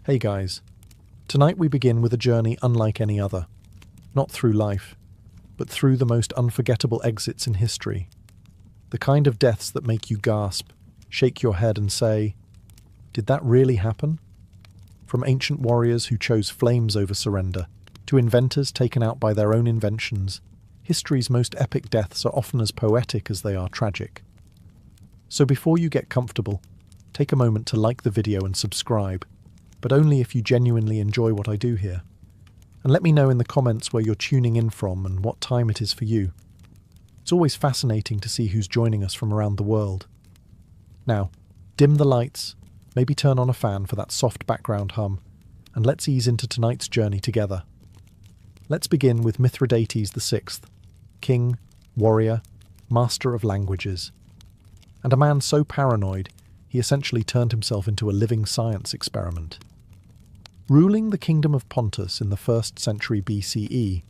Hey guys, tonight we begin with a journey unlike any other. Not through life, but through the most unforgettable exits in history. The kind of deaths that make you gasp, shake your head and say, did that really happen? From ancient warriors who chose flames over surrender, to inventors taken out by their own inventions, history's most epic deaths are often as poetic as they are tragic. So before you get comfortable, take a moment to like the video and subscribe, but only if you genuinely enjoy what I do here. And let me know in the comments where you're tuning in from and what time it is for you. It's always fascinating to see who's joining us from around the world. Now, dim the lights, maybe turn on a fan for that soft background hum, and let's ease into tonight's journey together. Let's begin with Mithridates VI, king, warrior, master of languages, and a man so paranoid he essentially turned himself into a living science experiment. Ruling the kingdom of Pontus in the 1st century BCE,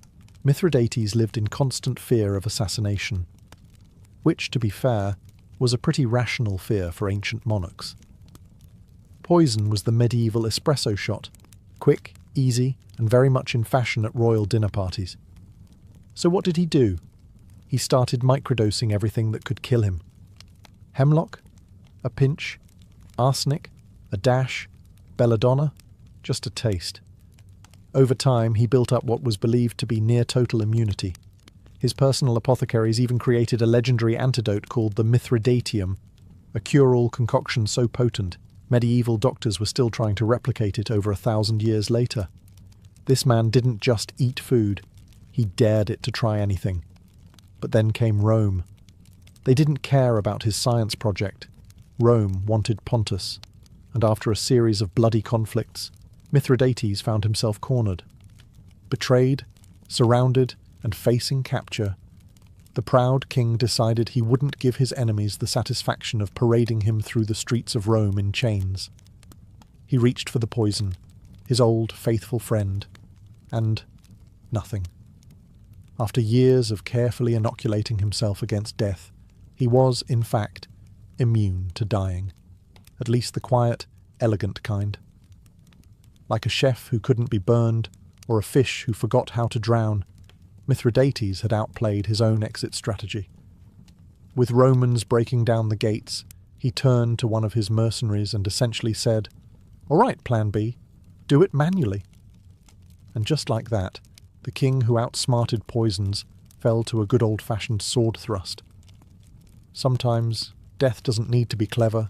Mithridates lived in constant fear of assassination, which, to be fair, was a pretty rational fear for ancient monarchs. Poison was the medieval espresso shot, quick, easy, and very much in fashion at royal dinner parties. So what did he do? He started microdosing everything that could kill him. Hemlock, a pinch, arsenic, a dash, belladonna, just a taste. Over time, he built up what was believed to be near-total immunity. His personal apothecaries even created a legendary antidote called the Mithridatium, a cure-all concoction so potent, medieval doctors were still trying to replicate it over 1,000 years later. This man didn't just eat food, he dared it to try anything. But then came Rome. They didn't care about his science project. Rome wanted Pontus, and after a series of bloody conflicts, Mithridates found himself cornered. Betrayed, surrounded, and facing capture, the proud king decided he wouldn't give his enemies the satisfaction of parading him through the streets of Rome in chains. He reached for the poison, his old faithful friend, and nothing. After years of carefully inoculating himself against death, he was, in fact, immune to dying, at least the quiet, elegant kind. Like a chef who couldn't be burned, or a fish who forgot how to drown, Mithridates had outplayed his own exit strategy. With Romans breaking down the gates, he turned to one of his mercenaries and essentially said, "All right, Plan B, do it manually." And just like that, the king who outsmarted poisons fell to a good old-fashioned sword thrust. Sometimes death doesn't need to be clever,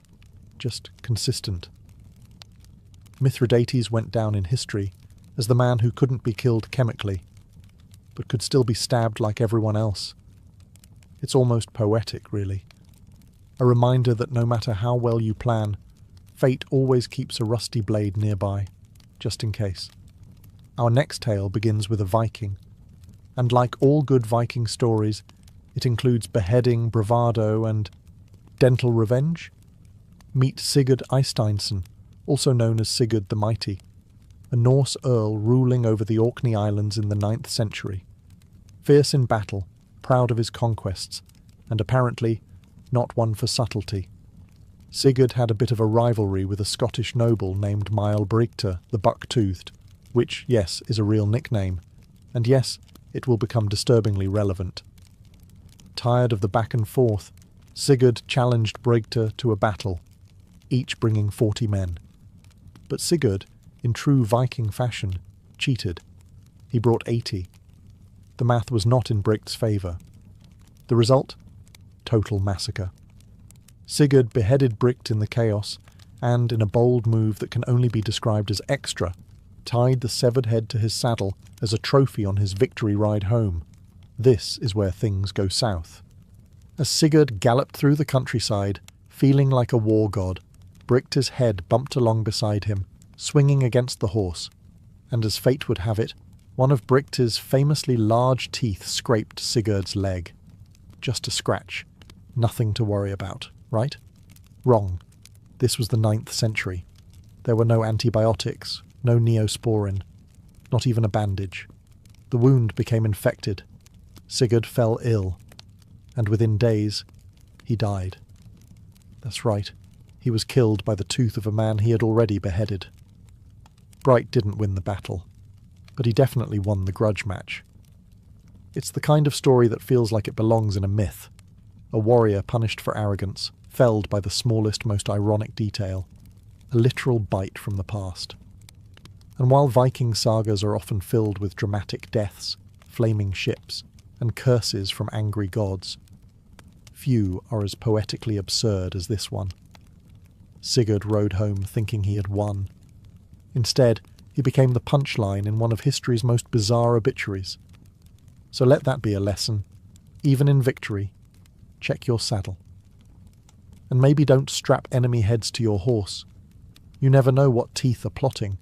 just consistent. Mithridates went down in history as the man who couldn't be killed chemically, but could still be stabbed like everyone else. It's almost poetic, really. A reminder that no matter how well you plan, fate always keeps a rusty blade nearby, just in case. Our next tale begins with a Viking, and like all good Viking stories, it includes beheading, bravado, and dental revenge. Meet Sigurd Eysteinsson, also known as Sigurd the Mighty, a Norse earl ruling over the Orkney Islands in the 9th century. Fierce in battle, proud of his conquests, and apparently not one for subtlety. Sigurd had a bit of a rivalry with a Scottish noble named Mael Brigte the Buck-Toothed, which, yes, is a real nickname, and yes, it will become disturbingly relevant. Tired of the back and forth, Sigurd challenged Brigte to a battle, each bringing 40 men. But Sigurd, in true Viking fashion, cheated. He brought 80. The math was not in Brigte's favour. The result? Total massacre. Sigurd beheaded Brigte in the chaos, and, in a bold move that can only be described as extra, tied the severed head to his saddle as a trophy on his victory ride home. This is where things go south. As Sigurd galloped through the countryside, feeling like a war god, Brigte's head bumped along beside him, swinging against the horse, and as fate would have it, one of Brigte's famously large teeth scraped Sigurd's leg. Just a scratch. Nothing to worry about, right? Wrong. This was the 9th century. There were no antibiotics, no neosporin, not even a bandage. The wound became infected. Sigurd fell ill, and within days, he died. That's right. He was killed by the tooth of a man he had already beheaded. Bright didn't win the battle, but he definitely won the grudge match. It's the kind of story that feels like it belongs in a myth. A warrior punished for arrogance, felled by the smallest, most ironic detail. A literal bite from the past. And while Viking sagas are often filled with dramatic deaths, flaming ships, and curses from angry gods, few are as poetically absurd as this one. Sigurd rode home thinking he had won. Instead, he became the punchline in one of history's most bizarre obituaries. So let that be a lesson. Even in victory, check your saddle. And maybe don't strap enemy heads to your horse. You never know what teeth are plotting.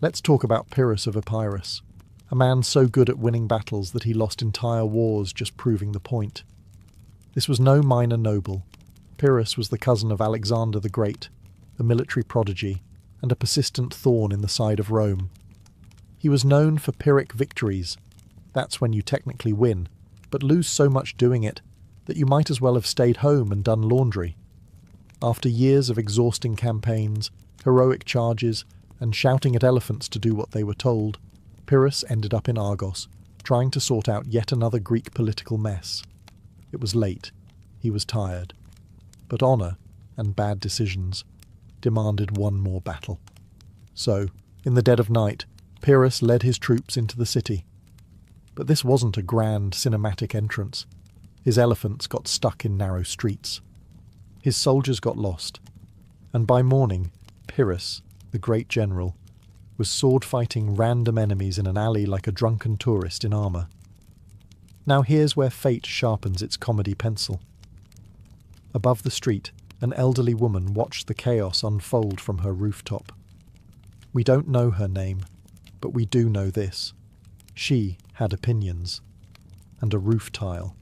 Let's talk about Pyrrhus of Epirus, a man so good at winning battles that he lost entire wars just proving the point. This was no minor noble. Pyrrhus was the cousin of Alexander the Great, a military prodigy, and a persistent thorn in the side of Rome. He was known for Pyrrhic victories. That's when you technically win, but lose so much doing it that you might as well have stayed home and done laundry. After years of exhausting campaigns, heroic charges, and shouting at elephants to do what they were told, Pyrrhus ended up in Argos, trying to sort out yet another Greek political mess. It was late. He was tired. But honour, and bad decisions, demanded one more battle. So, in the dead of night, Pyrrhus led his troops into the city. But this wasn't a grand cinematic entrance. His elephants got stuck in narrow streets. His soldiers got lost. And by morning, Pyrrhus, the great general, was sword-fighting random enemies in an alley like a drunken tourist in armour. Now here's where fate sharpens its comedy pencil. Above the street, an elderly woman watched the chaos unfold from her rooftop. We don't know her name, but we do know this. She had opinions, and a roof tile.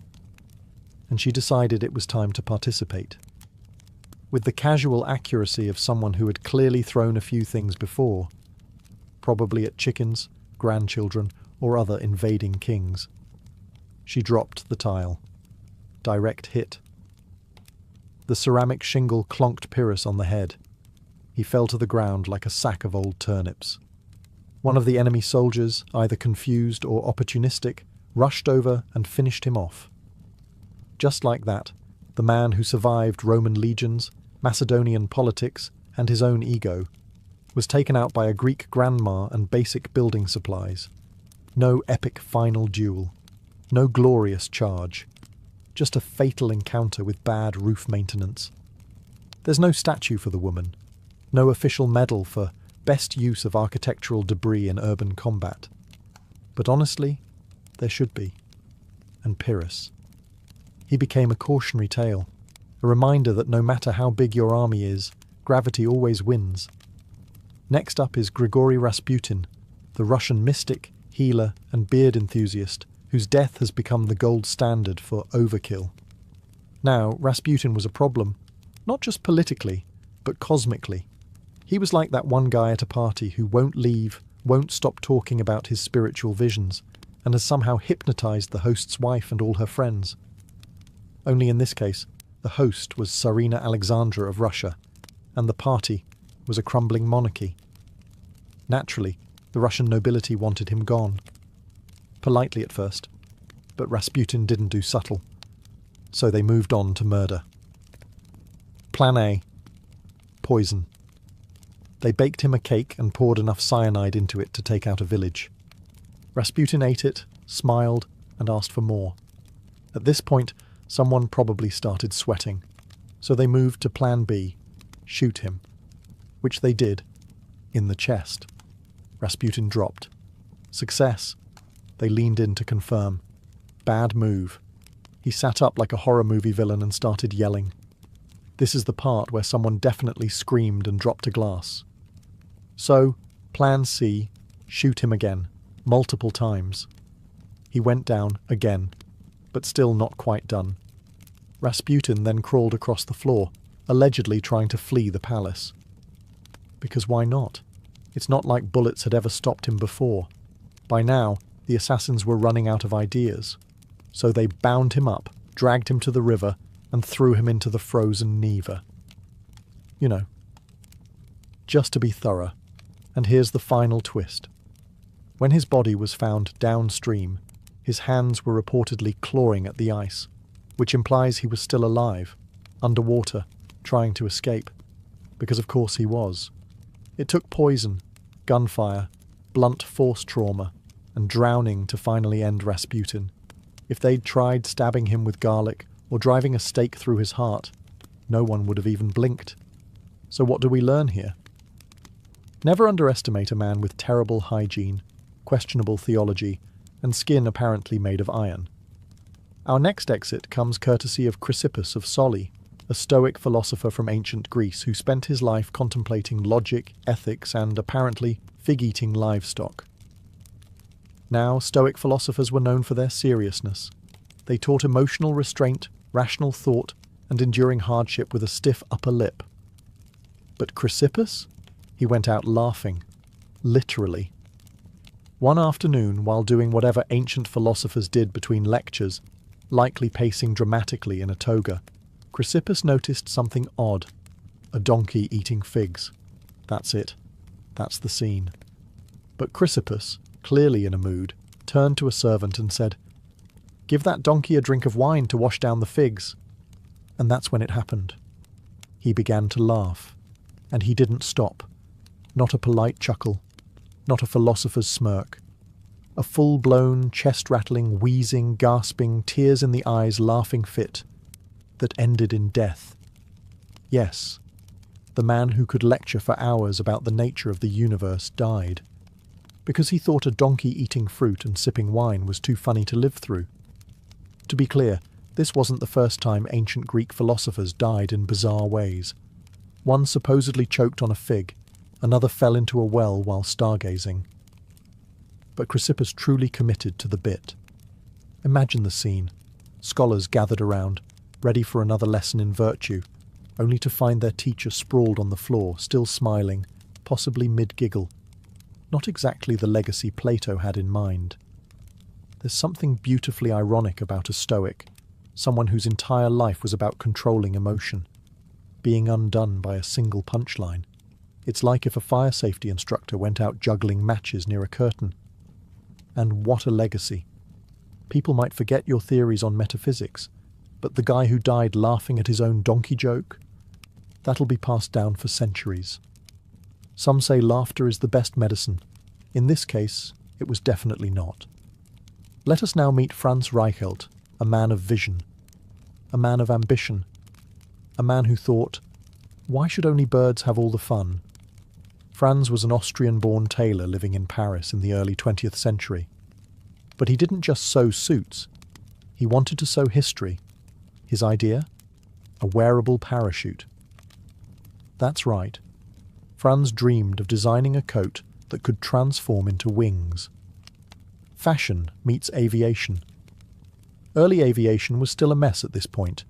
And she decided it was time to participate. With the casual accuracy of someone who had clearly thrown a few things before, probably at chickens, grandchildren, or other invading kings. She dropped the tile. Direct hit. The ceramic shingle clonked Pyrrhus on the head. He fell to the ground like a sack of old turnips. One of the enemy soldiers, either confused or opportunistic, rushed over and finished him off. Just like that, the man who survived Roman legions, Macedonian politics, and his own ego, was taken out by a Greek grandma and basic building supplies. No epic final duel. No glorious charge. Just a fatal encounter with bad roof maintenance. There's no statue for the woman. No official medal for best use of architectural debris in urban combat. But honestly, there should be. And Pyrrhus. He became a cautionary tale, a reminder that no matter how big your army is, gravity always wins. Next up is Grigory Rasputin, the Russian mystic, healer, and beard enthusiast, whose death has become the gold standard for overkill. Now, Rasputin was a problem, not just politically, but cosmically. He was like that one guy at a party who won't leave, won't stop talking about his spiritual visions, and has somehow hypnotized the host's wife and all her friends. Only in this case, the host was Tsarina Alexandra of Russia, and the party was a crumbling monarchy. Naturally, the Russian nobility wanted him gone. Politely at first, but Rasputin didn't do subtle, so they moved on to murder. Plan A. Poison. They baked him a cake and poured enough cyanide into it to take out a village. Rasputin ate it, smiled, and asked for more. At this point, someone probably started sweating, so they moved to Plan B, shoot him, which they did, in the chest. Rasputin dropped. Success. They leaned in to confirm. Bad move. He sat up like a horror movie villain and started yelling. This is the part where someone definitely screamed and dropped a glass. So, Plan C, shoot him again, multiple times. He went down again, but still not quite done. Rasputin then crawled across the floor, allegedly trying to flee the palace. Because why not? It's not like bullets had ever stopped him before. By now, the assassins were running out of ideas. So they bound him up, dragged him to the river, and threw him into the frozen Neva. You know, just to be thorough, And here's the final twist. When his body was found downstream, his hands were reportedly clawing at the ice, which implies he was still alive, underwater, trying to escape. Because of course he was. It took poison, gunfire, blunt force trauma, and drowning to finally end Rasputin. If they'd tried stabbing him with garlic or driving a stake through his heart, no one would have even blinked. So what do we learn here? Never underestimate a man with terrible hygiene, questionable theology, and skin apparently made of iron. Our next exit comes courtesy of Chrysippus of Soli, a Stoic philosopher from ancient Greece who spent his life contemplating logic, ethics, and, apparently, fig-eating livestock. Now, Stoic philosophers were known for their seriousness. They taught emotional restraint, rational thought, and enduring hardship with a stiff upper lip. But Chrysippus? He went out laughing. Literally. One afternoon, while doing whatever ancient philosophers did between lectures, likely pacing dramatically in a toga, Chrysippus noticed something odd. A donkey eating figs. That's it. That's the scene. But Chrysippus, clearly in a mood, turned to a servant and said, "Give that donkey a drink of wine to wash down the figs." And that's when it happened. He began to laugh. And he didn't stop. Not a polite chuckle. Not a philosopher's smirk. A full-blown, chest-rattling, wheezing, gasping, tears-in-the-eyes laughing fit that ended in death. Yes, the man who could lecture for hours about the nature of the universe died, because he thought a donkey eating fruit and sipping wine was too funny to live through. To be clear, this wasn't the first time ancient Greek philosophers died in bizarre ways. One supposedly choked on a fig, another fell into a well while stargazing. But Chrysippus truly committed to the bit. Imagine the scene. Scholars gathered around, ready for another lesson in virtue, only to find their teacher sprawled on the floor, still smiling, possibly mid-giggle. Not exactly the legacy Plato had in mind. There's something beautifully ironic about a Stoic, someone whose entire life was about controlling emotion, being undone by a single punchline. It's like if a fire safety instructor went out juggling matches near a curtain. And what a legacy. People might forget your theories on metaphysics, but the guy who died laughing at his own donkey joke? That'll be passed down for centuries. Some say laughter is the best medicine. In this case, it was definitely not. Let us now meet Franz Reichelt, a man of vision, a man of ambition, a man who thought, why should only birds have all the fun? Franz was an Austrian-born tailor living in Paris in the early 20th century. But he didn't just sew suits. He wanted to sew history. His idea? A wearable parachute. That's right. Franz dreamed of designing a coat that could transform into wings. Fashion meets aviation. Early aviation was still a mess at this point,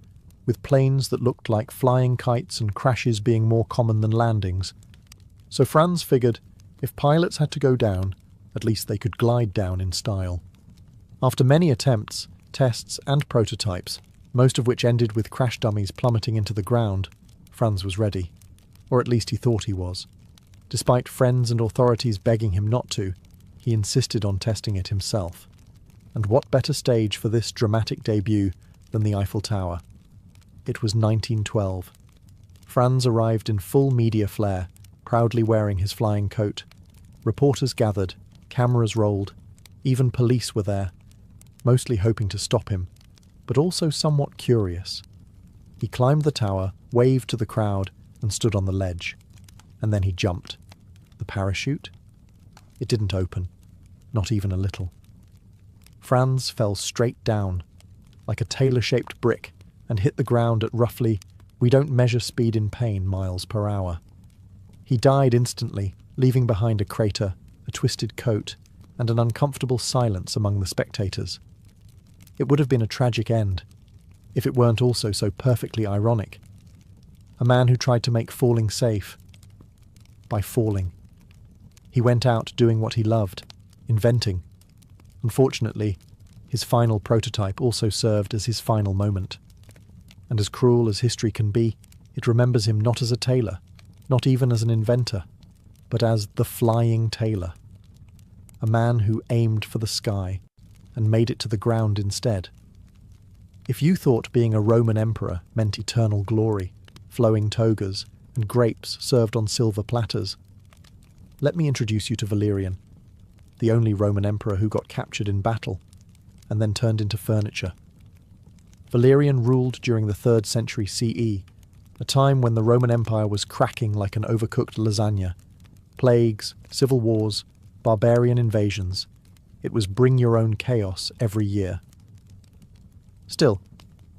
with planes that looked like flying kites and crashes being more common than landings. So Franz figured, if pilots had to go down, at least they could glide down in style. After many attempts, tests and prototypes, most of which ended with crash dummies plummeting into the ground, Franz was ready. Or at least he thought he was. Despite friends and authorities begging him not to, he insisted on testing it himself. And what better stage for this dramatic debut than the Eiffel Tower? It was 1912. Franz arrived in full media flair, proudly wearing his flying coat. Reporters gathered, cameras rolled, even police were there, mostly hoping to stop him, but also somewhat curious. He climbed the tower, waved to the crowd, and stood on the ledge. And then he jumped. The parachute? It didn't open, not even a little. Franz fell straight down, like a tailor-shaped brick, and hit the ground at roughly, we don't measure speed in pain, miles per hour. He died instantly, leaving behind a crater, a twisted coat, and an uncomfortable silence among the spectators. It would have been a tragic end, if it weren't also so perfectly ironic. A man who tried to make falling safe by falling. He went out doing what he loved, inventing. Unfortunately, his final prototype also served as his final moment. And as cruel as history can be, it remembers him not as a tailor, not even as an inventor, but as the Flying Tailor, a man who aimed for the sky and made it to the ground instead. If you thought being a Roman emperor meant eternal glory, flowing togas, and grapes served on silver platters, let me introduce you to Valerian, the only Roman emperor who got captured in battle and then turned into furniture. Valerian ruled during the 3rd century CE, a time when the Roman Empire was cracking like an overcooked lasagna. Plagues, civil wars, barbarian invasions. It was bring your own chaos every year. Still,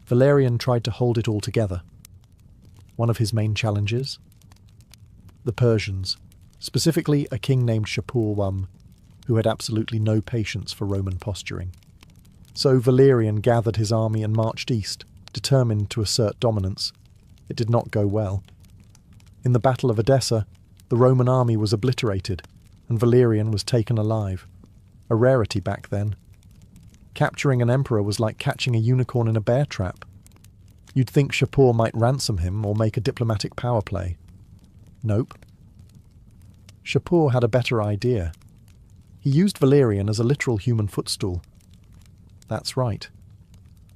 Valerian tried to hold it all together. One of his main challenges? The Persians, specifically a king named Shapur, who had absolutely no patience for Roman posturing. So Valerian gathered his army and marched east, determined to assert dominance. It did not go well. In the Battle of Edessa, the Roman army was obliterated, and Valerian was taken alive. A rarity back then. Capturing an emperor was like catching a unicorn in a bear trap. You'd think Shapur might ransom him or make a diplomatic power play. Nope. Shapur had a better idea. He used Valerian as a literal human footstool. That's right.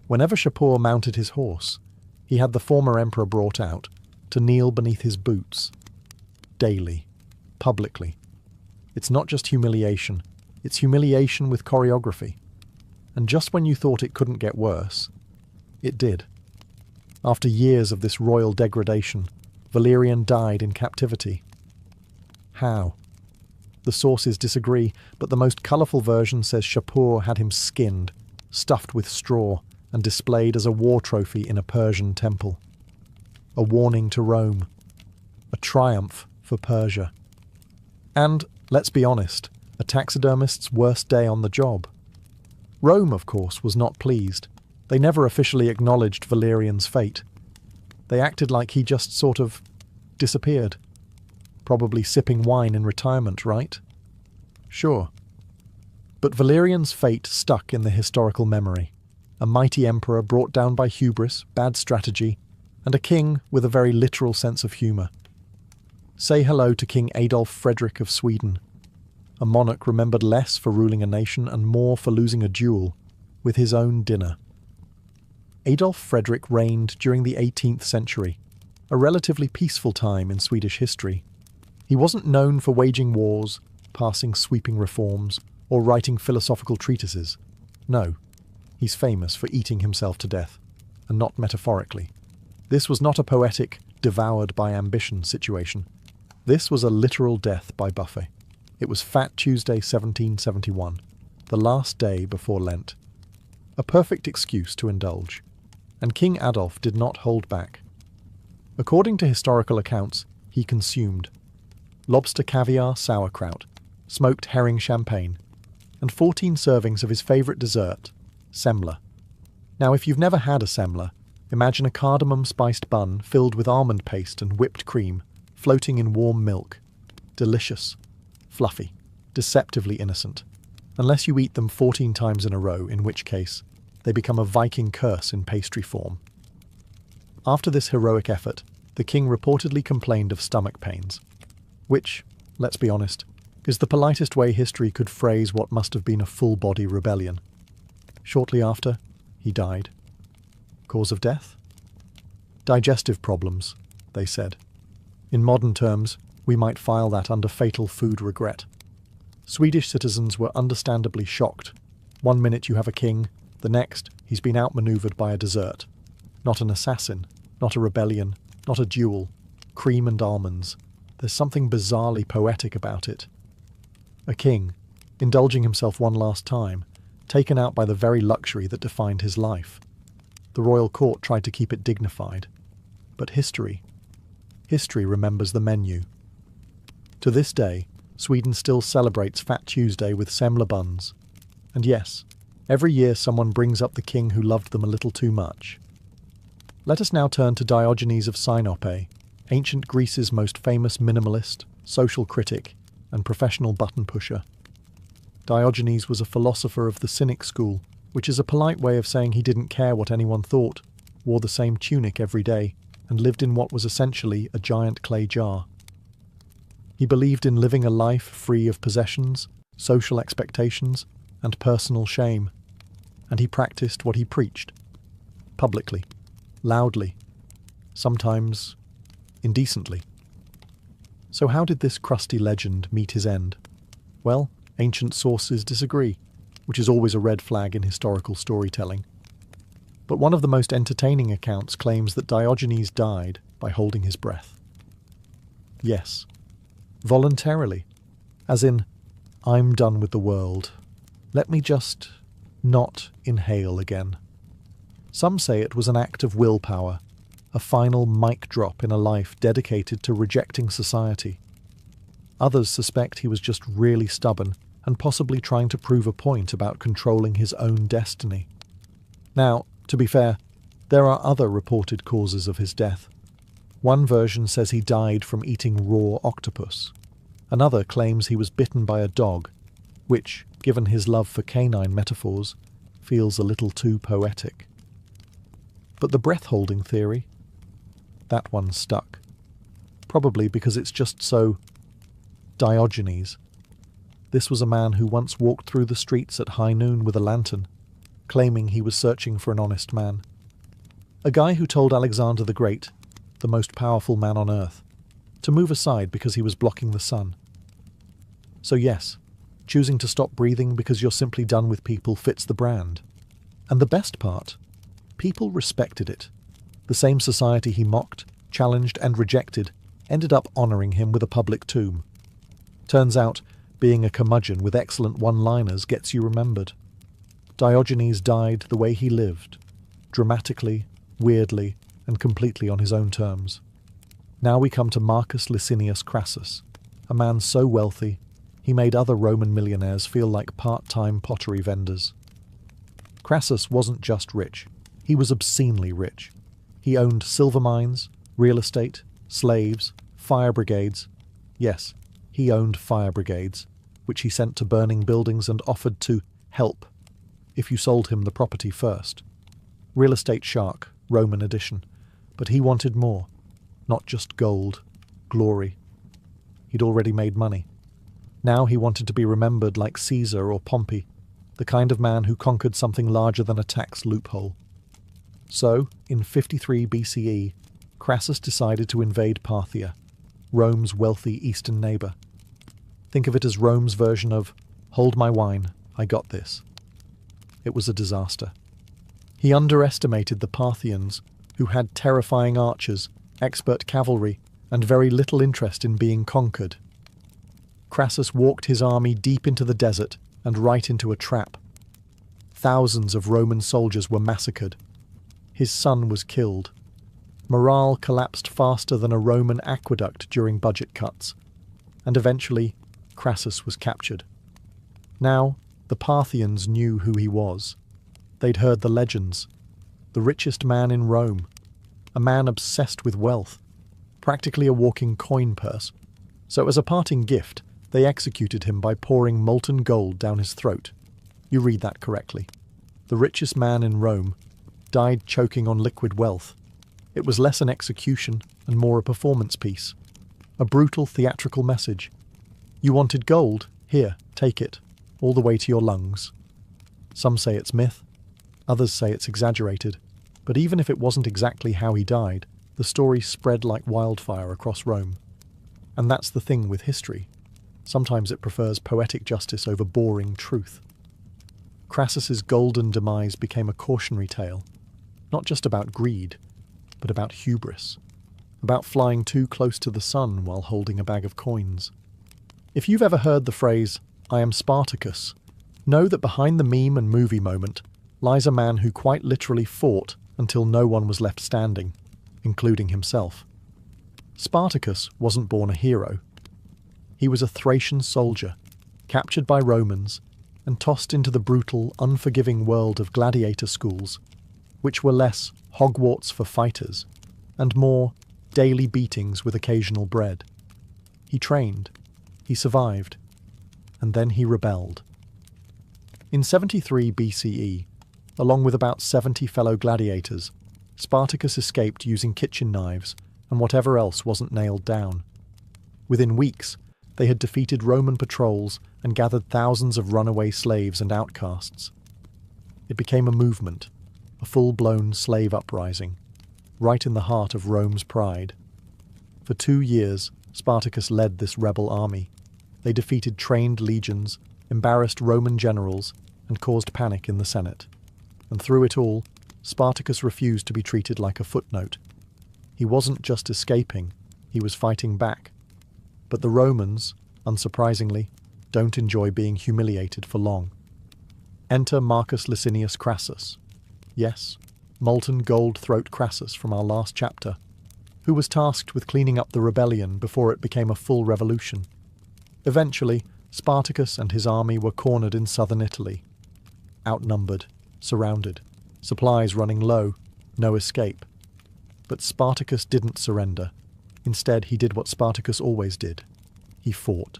Whenever Shapur mounted his horse, he had the former emperor brought out to kneel beneath his boots. Daily. Publicly. It's not just humiliation, it's humiliation with choreography. And just when you thought it couldn't get worse, it did. After years of this royal degradation, Valerian died in captivity. How? The sources disagree, but the most colourful version says Shapur had him skinned, stuffed with straw, and displayed as a war trophy in a Persian temple. A warning to Rome. A triumph for Persia. And, let's be honest, a taxidermist's worst day on the job. Rome, of course, was not pleased. They never officially acknowledged Valerian's fate. They acted like he just sort of disappeared. Probably sipping wine in retirement, right? Sure. But Valerian's fate stuck in the historical memory. A mighty emperor brought down by hubris, bad strategy, and a king with a very literal sense of humour. Say hello to King Adolf Frederick of Sweden, a monarch remembered less for ruling a nation and more for losing a duel with his own dinner. Adolf Frederick reigned during the 18th century, a relatively peaceful time in Swedish history. He wasn't known for waging wars, passing sweeping reforms, or writing philosophical treatises. No, he's famous for eating himself to death, and not metaphorically. This was not a poetic, devoured by ambition situation. This was a literal death by buffet. It was Fat Tuesday 1771, the last day before Lent. A perfect excuse to indulge. And King Adolf did not hold back. According to historical accounts, he consumed lobster caviar sauerkraut, smoked herring champagne, and 14 servings of his favourite dessert, semla. Now, if you've never had a semla, imagine a cardamom-spiced bun filled with almond paste and whipped cream, floating in warm milk. Delicious, fluffy, deceptively innocent. Unless you eat them 14 times in a row, in which case they become a Viking curse in pastry form. After this heroic effort, the king reportedly complained of stomach pains, which, let's be honest, is the politest way history could phrase what must have been a full-body rebellion. Shortly after, he died. Cause of death? Digestive problems, they said. In modern terms, we might file that under fatal food regret. Swedish citizens were understandably shocked. One minute you have a king, the next he's been outmaneuvered by a dessert. Not an assassin, not a rebellion, not a duel. Cream and almonds. There's something bizarrely poetic about it. A king, indulging himself one last time, taken out by the very luxury that defined his life. The royal court tried to keep it dignified. But history remembers the menu. To this day, Sweden still celebrates Fat Tuesday with semla buns. And yes, every year someone brings up the king who loved them a little too much. Let us now turn to Diogenes of Sinope, ancient Greece's most famous minimalist, social critic, and professional button pusher. Diogenes was a philosopher of the Cynic school, which is a polite way of saying he didn't care what anyone thought, wore the same tunic every day, and lived in what was essentially a giant clay jar. He believed in living a life free of possessions, social expectations, and personal shame, and he practiced what he preached, publicly, loudly, sometimes indecently. So how did this crusty legend meet his end? Well, ancient sources disagree, which is always a red flag in historical storytelling. But one of the most entertaining accounts claims that Diogenes died by holding his breath. Yes, voluntarily, as in, I'm done with the world. Let me just not inhale again. Some say it was an act of willpower, a final mic drop in a life dedicated to rejecting society. Others suspect he was just really stubborn and possibly trying to prove a point about controlling his own destiny. Now, to be fair, there are other reported causes of his death. One version says he died from eating raw octopus. Another claims he was bitten by a dog, which, given his love for canine metaphors, feels a little too poetic. But the breath-holding theory? That one stuck. Probably because it's just so Diogenes. This was a man who once walked through the streets at high noon with a lantern, claiming he was searching for an honest man. A guy who told Alexander the Great, the most powerful man on earth, to move aside because he was blocking the sun. So yes, choosing to stop breathing because you're simply done with people fits the brand. And the best part, people respected it. The same society he mocked, challenged and rejected ended up honouring him with a public tomb. Turns out, being a curmudgeon with excellent one-liners gets you remembered. Diogenes died the way he lived, dramatically, weirdly, and completely on his own terms. Now we come to Marcus Licinius Crassus, a man so wealthy, he made other Roman millionaires feel like part-time pottery vendors. Crassus wasn't just rich, he was obscenely rich. He owned silver mines, real estate, slaves, fire brigades. Yes, he owned fire brigades, which he sent to burning buildings and offered to help if you sold him the property first. Real estate shark, Roman edition. But he wanted more. Not just gold, glory. He'd already made money. Now he wanted to be remembered like Caesar or Pompey, the kind of man who conquered something larger than a tax loophole. So, in 53 BCE, Crassus decided to invade Parthia, Rome's wealthy eastern neighbour. Think of it as Rome's version of, "Hold my wine, I got this." It was a disaster. He underestimated the Parthians, who had terrifying archers, expert cavalry, and very little interest in being conquered. Crassus walked his army deep into the desert and right into a trap. Thousands of Roman soldiers were massacred. His son was killed. Morale collapsed faster than a Roman aqueduct during budget cuts, and eventually Crassus was captured. Now, the Parthians knew who he was. They'd heard the legends. The richest man in Rome, a man obsessed with wealth, practically a walking coin purse. So as a parting gift, they executed him by pouring molten gold down his throat. You read that correctly. The richest man in Rome died choking on liquid wealth. It was less an execution and more a performance piece. A brutal theatrical message. You wanted gold? Here, take it. All the way to your lungs. Some say it's myth. Others say it's exaggerated. But even if it wasn't exactly how he died, the story spread like wildfire across Rome. And that's the thing with history. Sometimes it prefers poetic justice over boring truth. Crassus's golden demise became a cautionary tale, not just about greed, but about hubris, about flying too close to the sun while holding a bag of coins. If you've ever heard the phrase, "I am Spartacus," know that behind the meme and movie moment lies a man who quite literally fought until no one was left standing, including himself. Spartacus wasn't born a hero. He was a Thracian soldier, captured by Romans and tossed into the brutal, unforgiving world of gladiator schools, which were less Hogwarts for fighters and more daily beatings with occasional bread. He trained, he survived, and then he rebelled. In 73 BCE, along with about 70 fellow gladiators, Spartacus escaped using kitchen knives and whatever else wasn't nailed down. Within weeks, They had defeated Roman patrols and gathered thousands of runaway slaves and outcasts. It became a movement, a full-blown slave uprising, right in the heart of Rome's pride. For 2 years, Spartacus led this rebel army. They defeated trained legions, embarrassed Roman generals, and caused panic in the Senate. And through it all, Spartacus refused to be treated like a footnote. He wasn't just escaping, he was fighting back. But the Romans, unsurprisingly, don't enjoy being humiliated for long. Enter Marcus Licinius Crassus. Yes, molten gold throat Crassus from our last chapter, who was tasked with cleaning up the rebellion before it became a full revolution. Eventually, Spartacus and his army were cornered in southern Italy. Outnumbered, surrounded, supplies running low, no escape. But Spartacus didn't surrender. Instead, he did what Spartacus always did. He fought.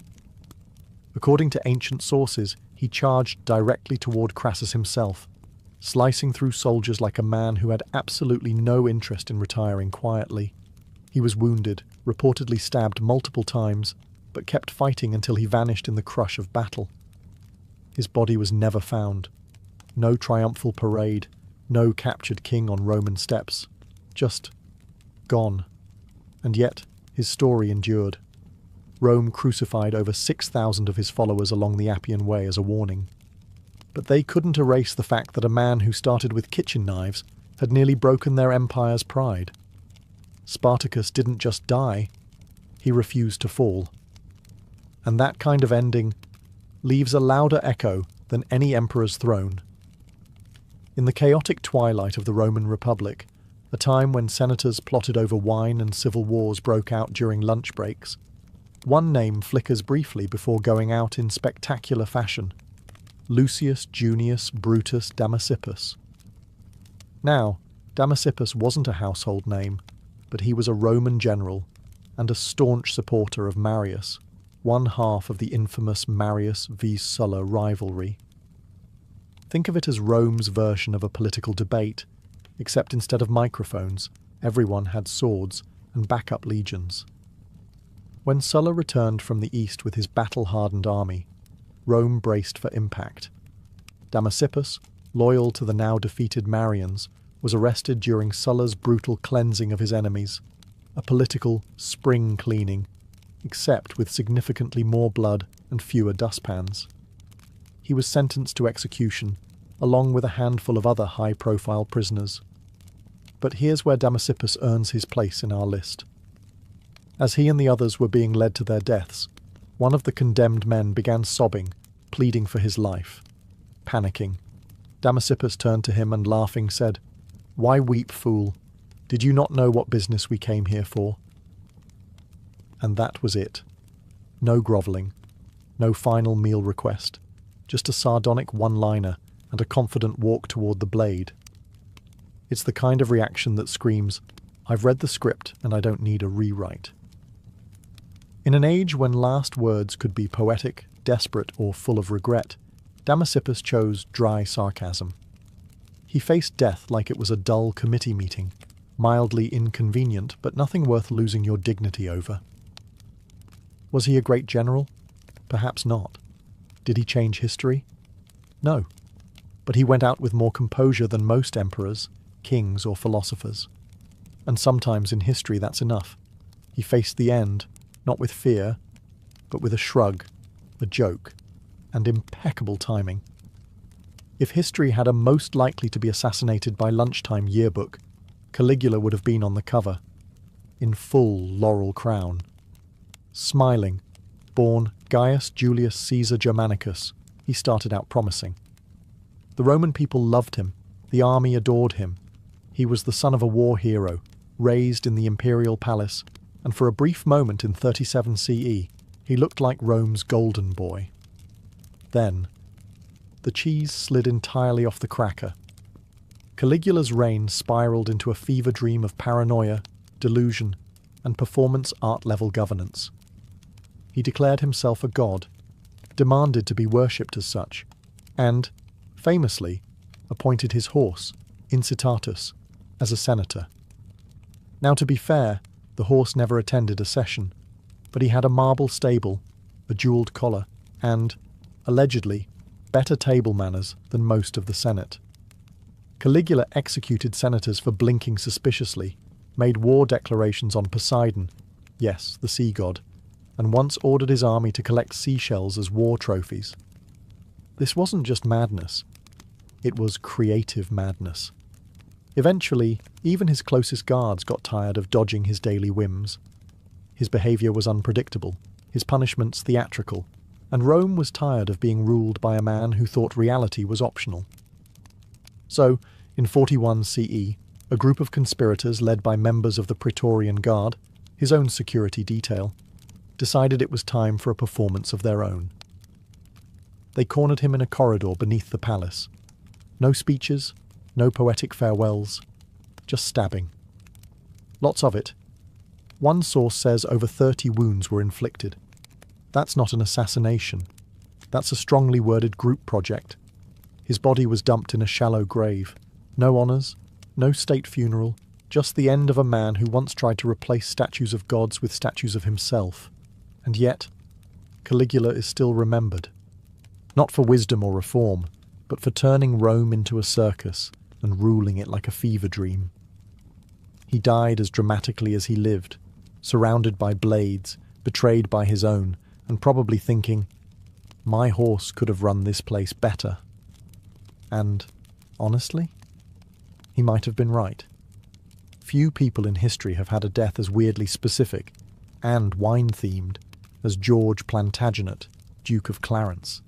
According to ancient sources, he charged directly toward Crassus himself, slicing through soldiers like a man who had absolutely no interest in retiring quietly. He was wounded, reportedly stabbed multiple times, but kept fighting until he vanished in the crush of battle. His body was never found. No triumphal parade, no captured king on Roman steps. Just gone. And yet, his story endured. Rome crucified over 6,000 of his followers along the Appian Way as a warning. But they couldn't erase the fact that a man who started with kitchen knives had nearly broken their empire's pride. Spartacus didn't just die, he refused to fall. And that kind of ending leaves a louder echo than any emperor's throne. In the chaotic twilight of the Roman Republic, a time when senators plotted over wine and civil wars broke out during lunch breaks, one name flickers briefly before going out in spectacular fashion: Lucius Junius Brutus Damasippus. Now, Damasippus wasn't a household name, but he was a Roman general and a staunch supporter of Marius, one half of the infamous Marius v. Sulla rivalry. Think of it as Rome's version of a political debate, except instead of microphones, everyone had swords and backup legions. When Sulla returned from the east with his battle-hardened army, Rome braced for impact. Damasippus, loyal to the now-defeated Marians, was arrested during Sulla's brutal cleansing of his enemies, a political spring cleaning, except with significantly more blood and fewer dustpans. He was sentenced to execution, along with a handful of other high-profile prisoners. But here's where Damasippus earns his place in our list. As he and the others were being led to their deaths, one of the condemned men began sobbing, pleading for his life. Panicking, Damasippus turned to him and laughing said, "Why weep, fool? Did you not know what business we came here for?" And that was it. No grovelling, no final meal request, just a sardonic one-liner and a confident walk toward the blade. It's the kind of reaction that screams, "I've read the script and I don't need a rewrite." In an age when last words could be poetic, desperate, or full of regret, Damasippus chose dry sarcasm. He faced death like it was a dull committee meeting, mildly inconvenient, but nothing worth losing your dignity over. Was he a great general? Perhaps not. Did he change history? No. But he went out with more composure than most emperors, kings, or philosophers. And sometimes in history that's enough. He faced the end, not with fear, but with a shrug, a joke, and impeccable timing. If history had a most likely to be assassinated by lunchtime yearbook, Caligula would have been on the cover, in full laurel crown. Smiling, born Gaius Julius Caesar Germanicus, he started out promising. The Roman people loved him, the army adored him. He was the son of a war hero, raised in the imperial palace, and for a brief moment in 37 CE, he looked like Rome's golden boy. Then, the cheese slid entirely off the cracker. Caligula's reign spiraled into a fever dream of paranoia, delusion, and performance art-level governance. He declared himself a god, demanded to be worshipped as such, and, famously, appointed his horse, Incitatus, as a senator. Now, to be fair, the horse never attended a session, but he had a marble stable, a jewelled collar, and, allegedly, better table manners than most of the Senate. Caligula executed senators for blinking suspiciously, made war declarations on Poseidon, yes, the sea god, and once ordered his army to collect seashells as war trophies. This wasn't just madness. It was creative madness. Eventually, even his closest guards got tired of dodging his daily whims. His behaviour was unpredictable, his punishments theatrical, and Rome was tired of being ruled by a man who thought reality was optional. So, in 41 CE, a group of conspirators led by members of the Praetorian Guard, his own security detail, decided it was time for a performance of their own. They cornered him in a corridor beneath the palace. No speeches, no poetic farewells, just stabbing. Lots of it. One source says over 30 wounds were inflicted. That's not an assassination. That's a strongly worded group project. His body was dumped in a shallow grave. No honours, no state funeral, just the end of a man who once tried to replace statues of gods with statues of himself. And yet, Caligula is still remembered. Not for wisdom or reform, but for turning Rome into a circus and ruling it like a fever dream. He died as dramatically as he lived, surrounded by blades, betrayed by his own, and probably thinking, my horse could have run this place better. And, honestly, he might have been right. Few people in history have had a death as weirdly specific and wine-themed as George Plantagenet, Duke of Clarence.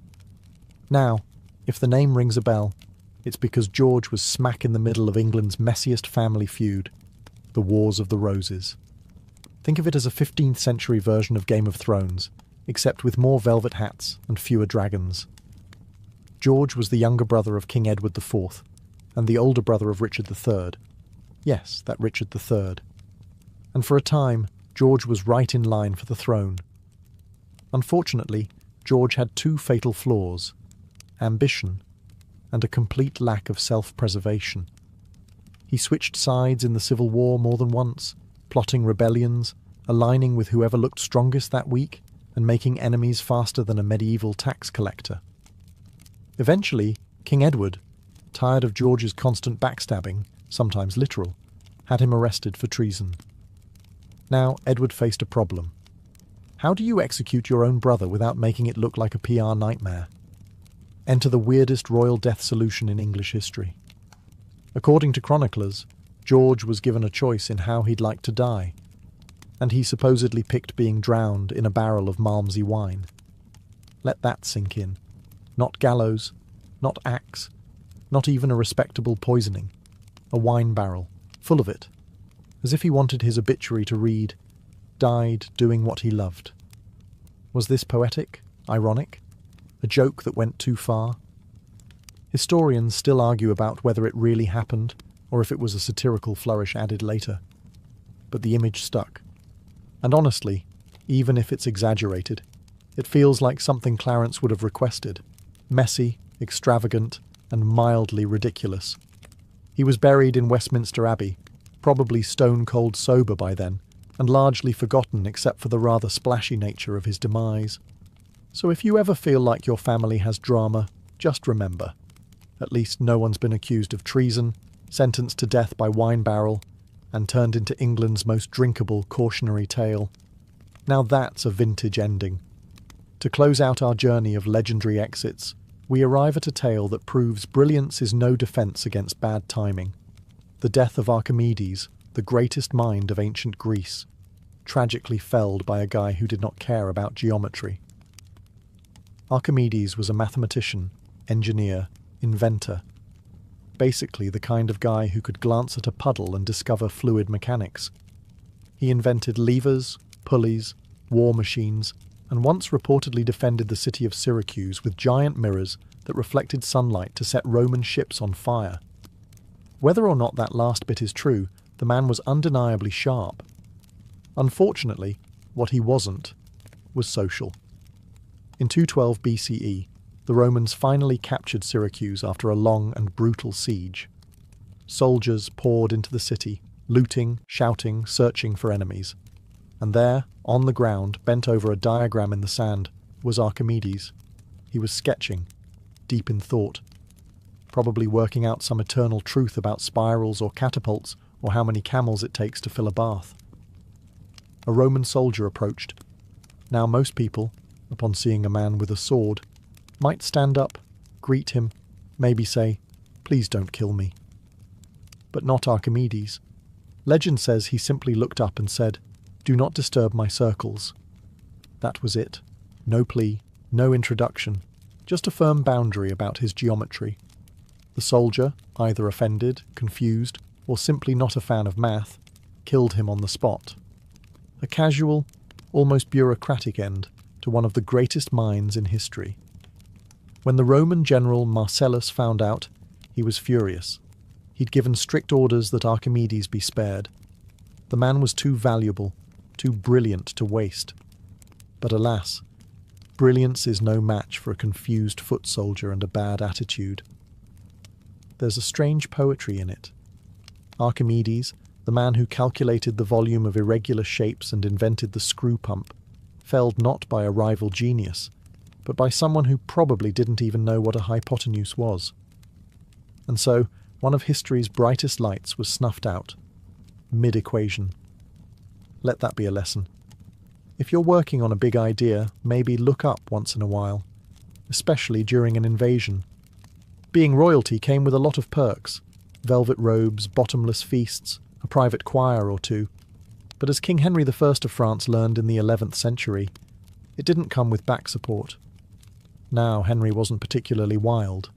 Now, if the name rings a bell, it's because George was smack in the middle of England's messiest family feud, the Wars of the Roses. Think of it as a 15th century version of Game of Thrones, except with more velvet hats and fewer dragons. George was the younger brother of King Edward IV, and the older brother of Richard III. Yes, that Richard III. And for a time, George was right in line for the throne. Unfortunately, George had two fatal flaws: ambition and a complete lack of self-preservation. He switched sides in the Civil War more than once, plotting rebellions, aligning with whoever looked strongest that week, and making enemies faster than a medieval tax collector. Eventually, King Edward, tired of George's constant backstabbing, sometimes literal, had him arrested for treason. Now, Edward faced a problem. How do you execute your own brother without making it look like a PR nightmare? Enter the weirdest royal death solution in English history. According to chroniclers, George was given a choice in how he'd like to die, and he supposedly picked being drowned in a barrel of Malmsey wine. Let that sink in. Not gallows, not axe, not even a respectable poisoning. A wine barrel, full of it, as if he wanted his obituary to read, "Died doing what he loved." Was this poetic? Ironic? A joke that went too far? Historians still argue about whether it really happened, or if it was a satirical flourish added later. But the image stuck. And honestly, even if it's exaggerated, it feels like something Clarence would have requested. Messy, extravagant, and mildly ridiculous. He was buried in Westminster Abbey, probably stone-cold sober by then, and largely forgotten except for the rather splashy nature of his demise. So if you ever feel like your family has drama, just remember, at least no one's been accused of treason, sentenced to death by wine barrel, and turned into England's most drinkable cautionary tale. Now that's a vintage ending. To close out our journey of legendary exits, we arrive at a tale that proves brilliance is no defence against bad timing. The death of Archimedes, the greatest mind of ancient Greece, tragically felled by a guy who did not care about geometry. Archimedes was a mathematician, engineer, inventor. Basically the kind of guy who could glance at a puddle and discover fluid mechanics. He invented levers, pulleys, war machines, and once reportedly defended the city of Syracuse with giant mirrors that reflected sunlight to set Roman ships on fire. Whether or not that last bit is true, the man was undeniably sharp. Unfortunately, what he wasn't was social. In 212 BCE, the Romans finally captured Syracuse after a long and brutal siege. Soldiers poured into the city, looting, shouting, searching for enemies. And there, on the ground, bent over a diagram in the sand, was Archimedes. He was sketching, deep in thought, probably working out some eternal truth about spirals or catapults or how many camels it takes to fill a bath. A Roman soldier approached. Now most people, upon seeing a man with a sword, might stand up, greet him, maybe say, "Please don't kill me." But not Archimedes. Legend says he simply looked up and said, "Do not disturb my circles." That was it. No plea, no introduction, just a firm boundary about his geometry. The soldier, either offended, confused, or simply not a fan of math, killed him on the spot. A casual, almost bureaucratic end to one of the greatest minds in history. When the Roman general Marcellus found out, he was furious. He'd given strict orders that Archimedes be spared. The man was too valuable, too brilliant to waste. But alas, brilliance is no match for a confused foot soldier and a bad attitude. There's a strange poetry in it. Archimedes, the man who calculated the volume of irregular shapes and invented the screw pump, felled not by a rival genius, but by someone who probably didn't even know what a hypotenuse was. And so, one of history's brightest lights was snuffed out, mid-equation. Let that be a lesson. If you're working on a big idea, maybe look up once in a while, especially during an invasion. Being royalty came with a lot of perks: velvet robes, bottomless feasts, a private choir or two. But as King Henry I of France learned in the 11th century, it didn't come with back support. Now Henry wasn't particularly wild.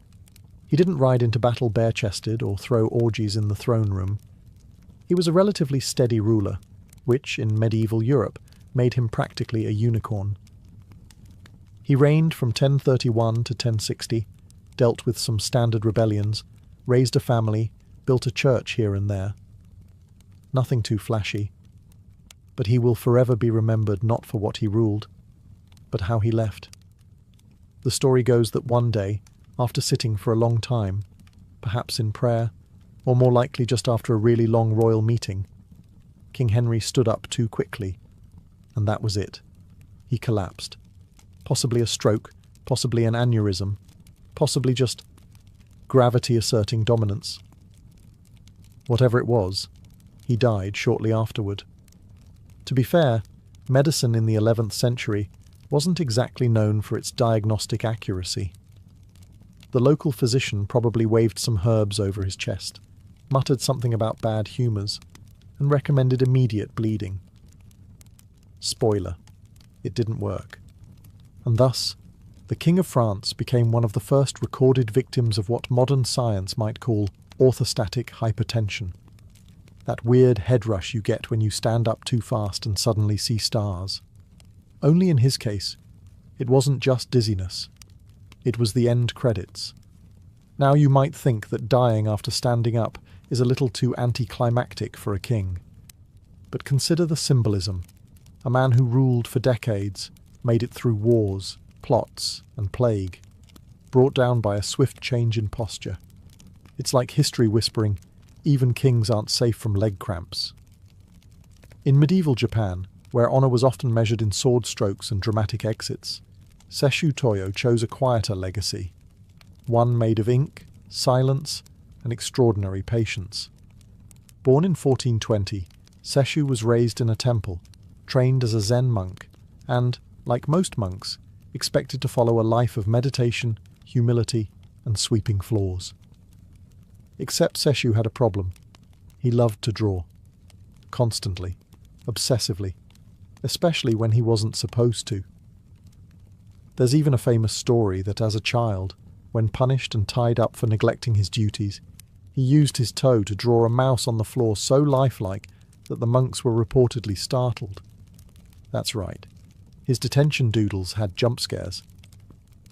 He didn't ride into battle bare-chested or throw orgies in the throne room. He was a relatively steady ruler, which, in medieval Europe, made him practically a unicorn. He reigned from 1031 to 1060, dealt with some standard rebellions, raised a family, built a church here and there. Nothing too flashy. But he will forever be remembered not for what he ruled, but how he left. The story goes that one day, after sitting for a long time, perhaps in prayer, or more likely just after a really long royal meeting, King Henry stood up too quickly, and that was it. He collapsed. Possibly a stroke, possibly an aneurysm, possibly just gravity asserting dominance. Whatever it was, he died shortly afterward. To be fair, medicine in the 11th century wasn't exactly known for its diagnostic accuracy. The local physician probably waved some herbs over his chest, muttered something about bad humours, and recommended immediate bleeding. Spoiler: it didn't work. And thus, the King of France became one of the first recorded victims of what modern science might call orthostatic hypertension. That weird head rush you get when you stand up too fast and suddenly see stars. Only in his case, it wasn't just dizziness. It was the end credits. Now you might think that dying after standing up is a little too anticlimactic for a king. But consider the symbolism. A man who ruled for decades, made it through wars, plots, and plague, brought down by a swift change in posture. It's like history whispering, even kings aren't safe from leg cramps. In medieval Japan, where honour was often measured in sword strokes and dramatic exits, Sesshu Toyo chose a quieter legacy, one made of ink, silence, and extraordinary patience. Born in 1420, Sesshu was raised in a temple, trained as a Zen monk, and, like most monks, expected to follow a life of meditation, humility, and sweeping floors. Except Sesshu had a problem. He loved to draw. Constantly. Obsessively. Especially when he wasn't supposed to. There's even a famous story that as a child, when punished and tied up for neglecting his duties, he used his toe to draw a mouse on the floor so lifelike that the monks were reportedly startled. That's right. His detention doodles had jump scares.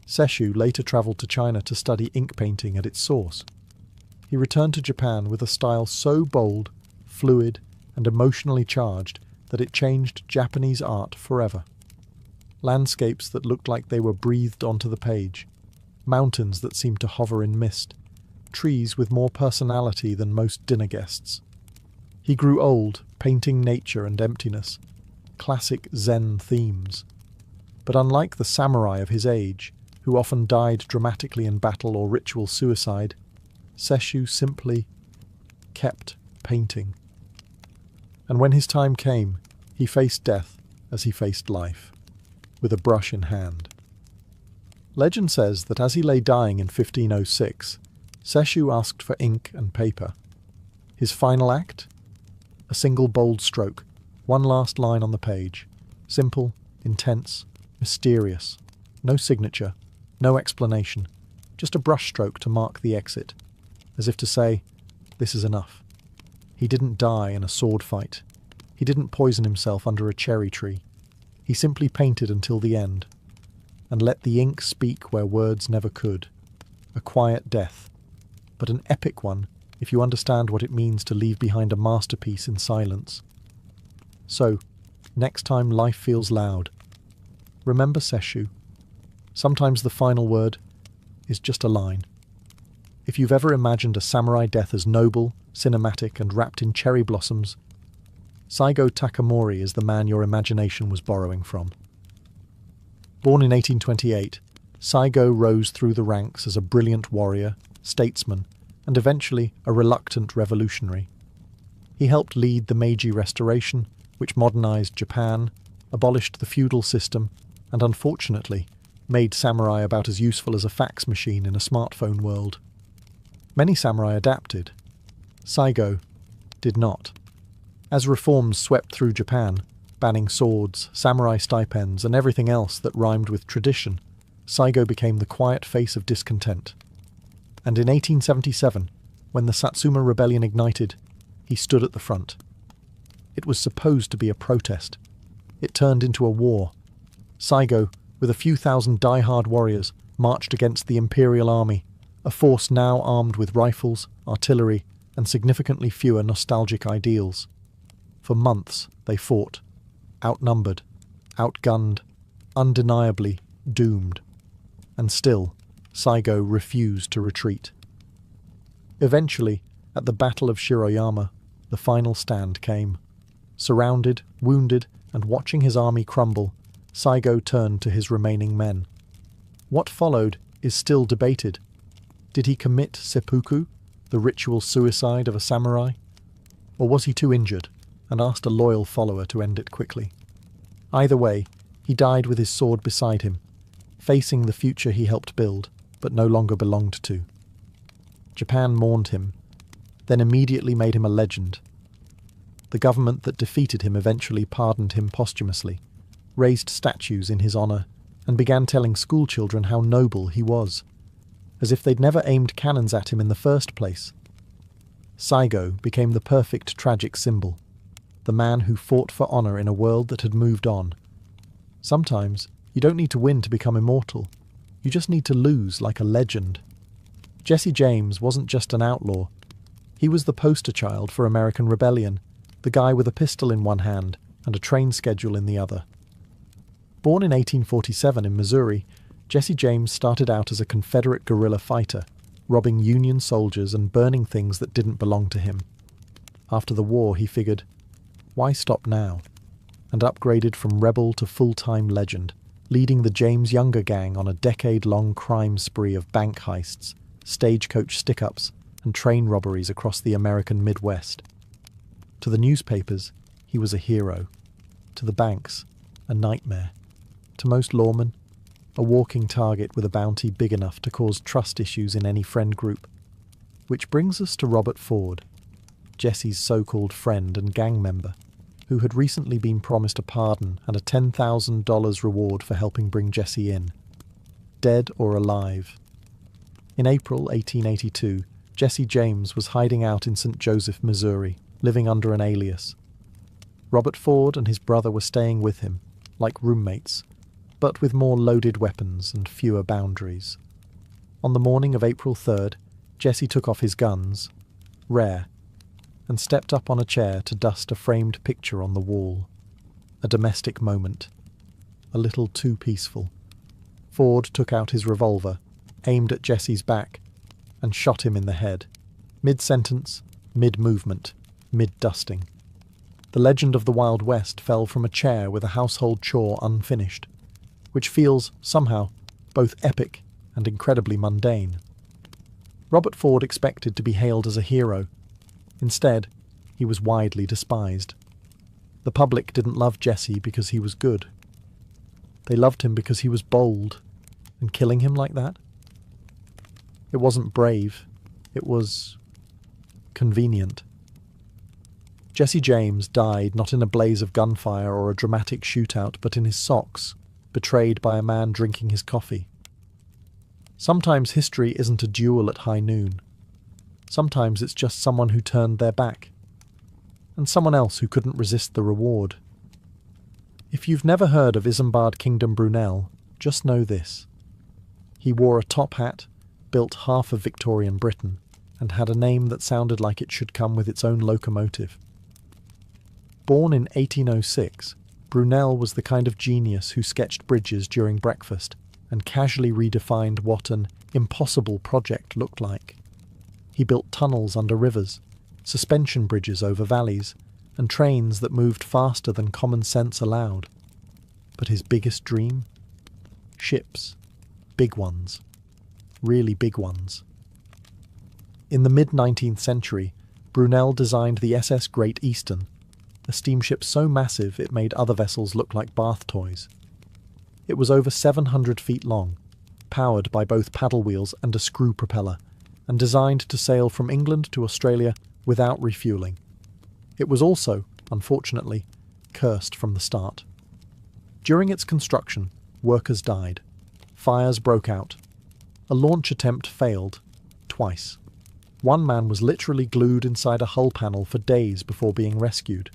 Sesshu later travelled to China to study ink painting at its source. He returned to Japan with a style so bold, fluid, and emotionally charged that it changed Japanese art forever. Landscapes that looked like they were breathed onto the page, mountains that seemed to hover in mist, trees with more personality than most dinner guests. He grew old, painting nature and emptiness, classic Zen themes. But unlike the samurai of his age, who often died dramatically in battle or ritual suicide, Sesshu simply kept painting. And when his time came, he faced death as he faced life, with a brush in hand. Legend says that as he lay dying in 1506, Sesshu asked for ink and paper. His final act? A single bold stroke, one last line on the page. Simple, intense, mysterious. No signature, no explanation, just a brushstroke to mark the exit, as if to say, this is enough. He didn't die in a sword fight. He didn't poison himself under a cherry tree. He simply painted until the end, and let the ink speak where words never could. A quiet death, but an epic one if you understand what it means to leave behind a masterpiece in silence. So, next time life feels loud, remember Sesshu. Sometimes the final word is just a line. If you've ever imagined a samurai death as noble, cinematic, and wrapped in cherry blossoms, Saigo Takamori is the man your imagination was borrowing from. Born in 1828, Saigo rose through the ranks as a brilliant warrior, statesman, and eventually a reluctant revolutionary. He helped lead the Meiji Restoration, which modernized Japan, abolished the feudal system, and unfortunately made samurai about as useful as a fax machine in a smartphone world. Many samurai adapted. Saigo did not. As reforms swept through Japan, banning swords, samurai stipends, and everything else that rhymed with tradition, Saigo became the quiet face of discontent. And in 1877, when the Satsuma Rebellion ignited, he stood at the front. It was supposed to be a protest. It turned into a war. Saigo, with a few thousand die-hard warriors, marched against the Imperial Army, a force now armed with rifles, artillery, and significantly fewer nostalgic ideals. For months they fought, outnumbered, outgunned, undeniably doomed. And still, Saigo refused to retreat. Eventually, at the Battle of Shiroyama, the final stand came. Surrounded, wounded, and watching his army crumble, Saigo turned to his remaining men. What followed is still debated. Did he commit seppuku, the ritual suicide of a samurai? Or was he too injured and asked a loyal follower to end it quickly? Either way, he died with his sword beside him, facing the future he helped build, but no longer belonged to. Japan mourned him, then immediately made him a legend. The government that defeated him eventually pardoned him posthumously, raised statues in his honour, and began telling schoolchildren how noble he was, as if they'd never aimed cannons at him in the first place. Saigo became the perfect tragic symbol, the man who fought for honour in a world that had moved on. Sometimes, you don't need to win to become immortal. You just need to lose like a legend. Jesse James wasn't just an outlaw. He was the poster child for American rebellion, the guy with a pistol in one hand and a train schedule in the other. Born in 1847 in Missouri, Jesse James started out as a Confederate guerrilla fighter, robbing Union soldiers and burning things that didn't belong to him. After the war, he figured, why stop now? And upgraded from rebel to full-time legend, leading the James Younger Gang on a decade-long crime spree of bank heists, stagecoach stick-ups, and train robberies across the American Midwest. To the newspapers, he was a hero. To the banks, a nightmare. To most lawmen, a walking target with a bounty big enough to cause trust issues in any friend group. Which brings us to Robert Ford, Jesse's so-called friend and gang member, who had recently been promised a pardon and a $10,000 reward for helping bring Jesse in. Dead or alive. In April 1882, Jesse James was hiding out in St. Joseph, Missouri, living under an alias. Robert Ford and his brother were staying with him, like roommates, but with more loaded weapons and fewer boundaries. On the morning of April 3rd, Jesse took off his guns, rare, and stepped up on a chair to dust a framed picture on the wall. A domestic moment. A little too peaceful. Ford took out his revolver, aimed at Jesse's back, and shot him in the head. Mid-sentence, mid-movement, mid-dusting. The legend of the Wild West fell from a chair with a household chore unfinished. which feels, somehow, both epic and incredibly mundane. Robert Ford expected to be hailed as a hero. Instead, he was widely despised. The public didn't love Jesse because he was good. They loved him because he was bold, and killing him like that? It wasn't brave, it was convenient. Jesse James died not in a blaze of gunfire or a dramatic shootout, but in his socks, betrayed by a man drinking his coffee. Sometimes history isn't a duel at high noon. Sometimes it's just someone who turned their back, and someone else who couldn't resist the reward. If you've never heard of Isambard Kingdom Brunel, just know this. He wore a top hat, built half of Victorian Britain, and had a name that sounded like it should come with its own locomotive. Born in 1806, Brunel was the kind of genius who sketched bridges during breakfast and casually redefined what an impossible project looked like. He built tunnels under rivers, suspension bridges over valleys, and trains that moved faster than common sense allowed. But his biggest dream? Ships. Big ones. Really big ones. In the mid-19th century, Brunel designed the SS Great Eastern, a steamship so massive it made other vessels look like bath toys. It was over 700 feet long, powered by both paddle wheels and a screw propeller, and designed to sail from England to Australia without refuelling. It was also, unfortunately, cursed from the start. During its construction, workers died. Fires broke out. A launch attempt failed, twice. One man was literally glued inside a hull panel for days before being rescued.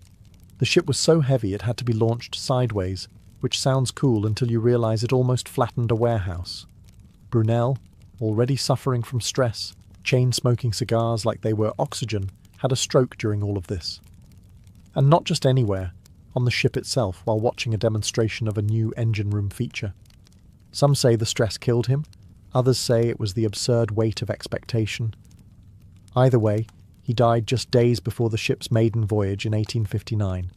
The ship was so heavy it had to be launched sideways, which sounds cool until you realize it almost flattened a warehouse. Brunel, already suffering from stress, chain-smoking cigars like they were oxygen, had a stroke during all of this. And not just anywhere, on the ship itself while watching a demonstration of a new engine room feature. Some say the stress killed him, others say it was the absurd weight of expectation. Either way, he died just days before the ship's maiden voyage in 1859.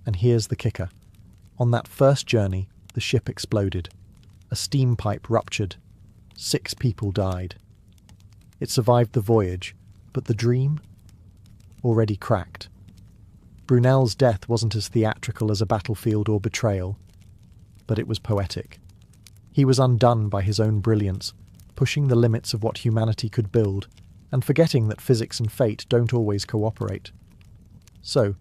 And here's the kicker. On that first journey, the ship exploded. A steam pipe ruptured. 6 people died. It survived the voyage, but the dream? Already cracked. Brunel's death wasn't as theatrical as a battlefield or betrayal, but it was poetic. He was undone by his own brilliance, pushing the limits of what humanity could build, and forgetting that physics and fate don't always cooperate. So,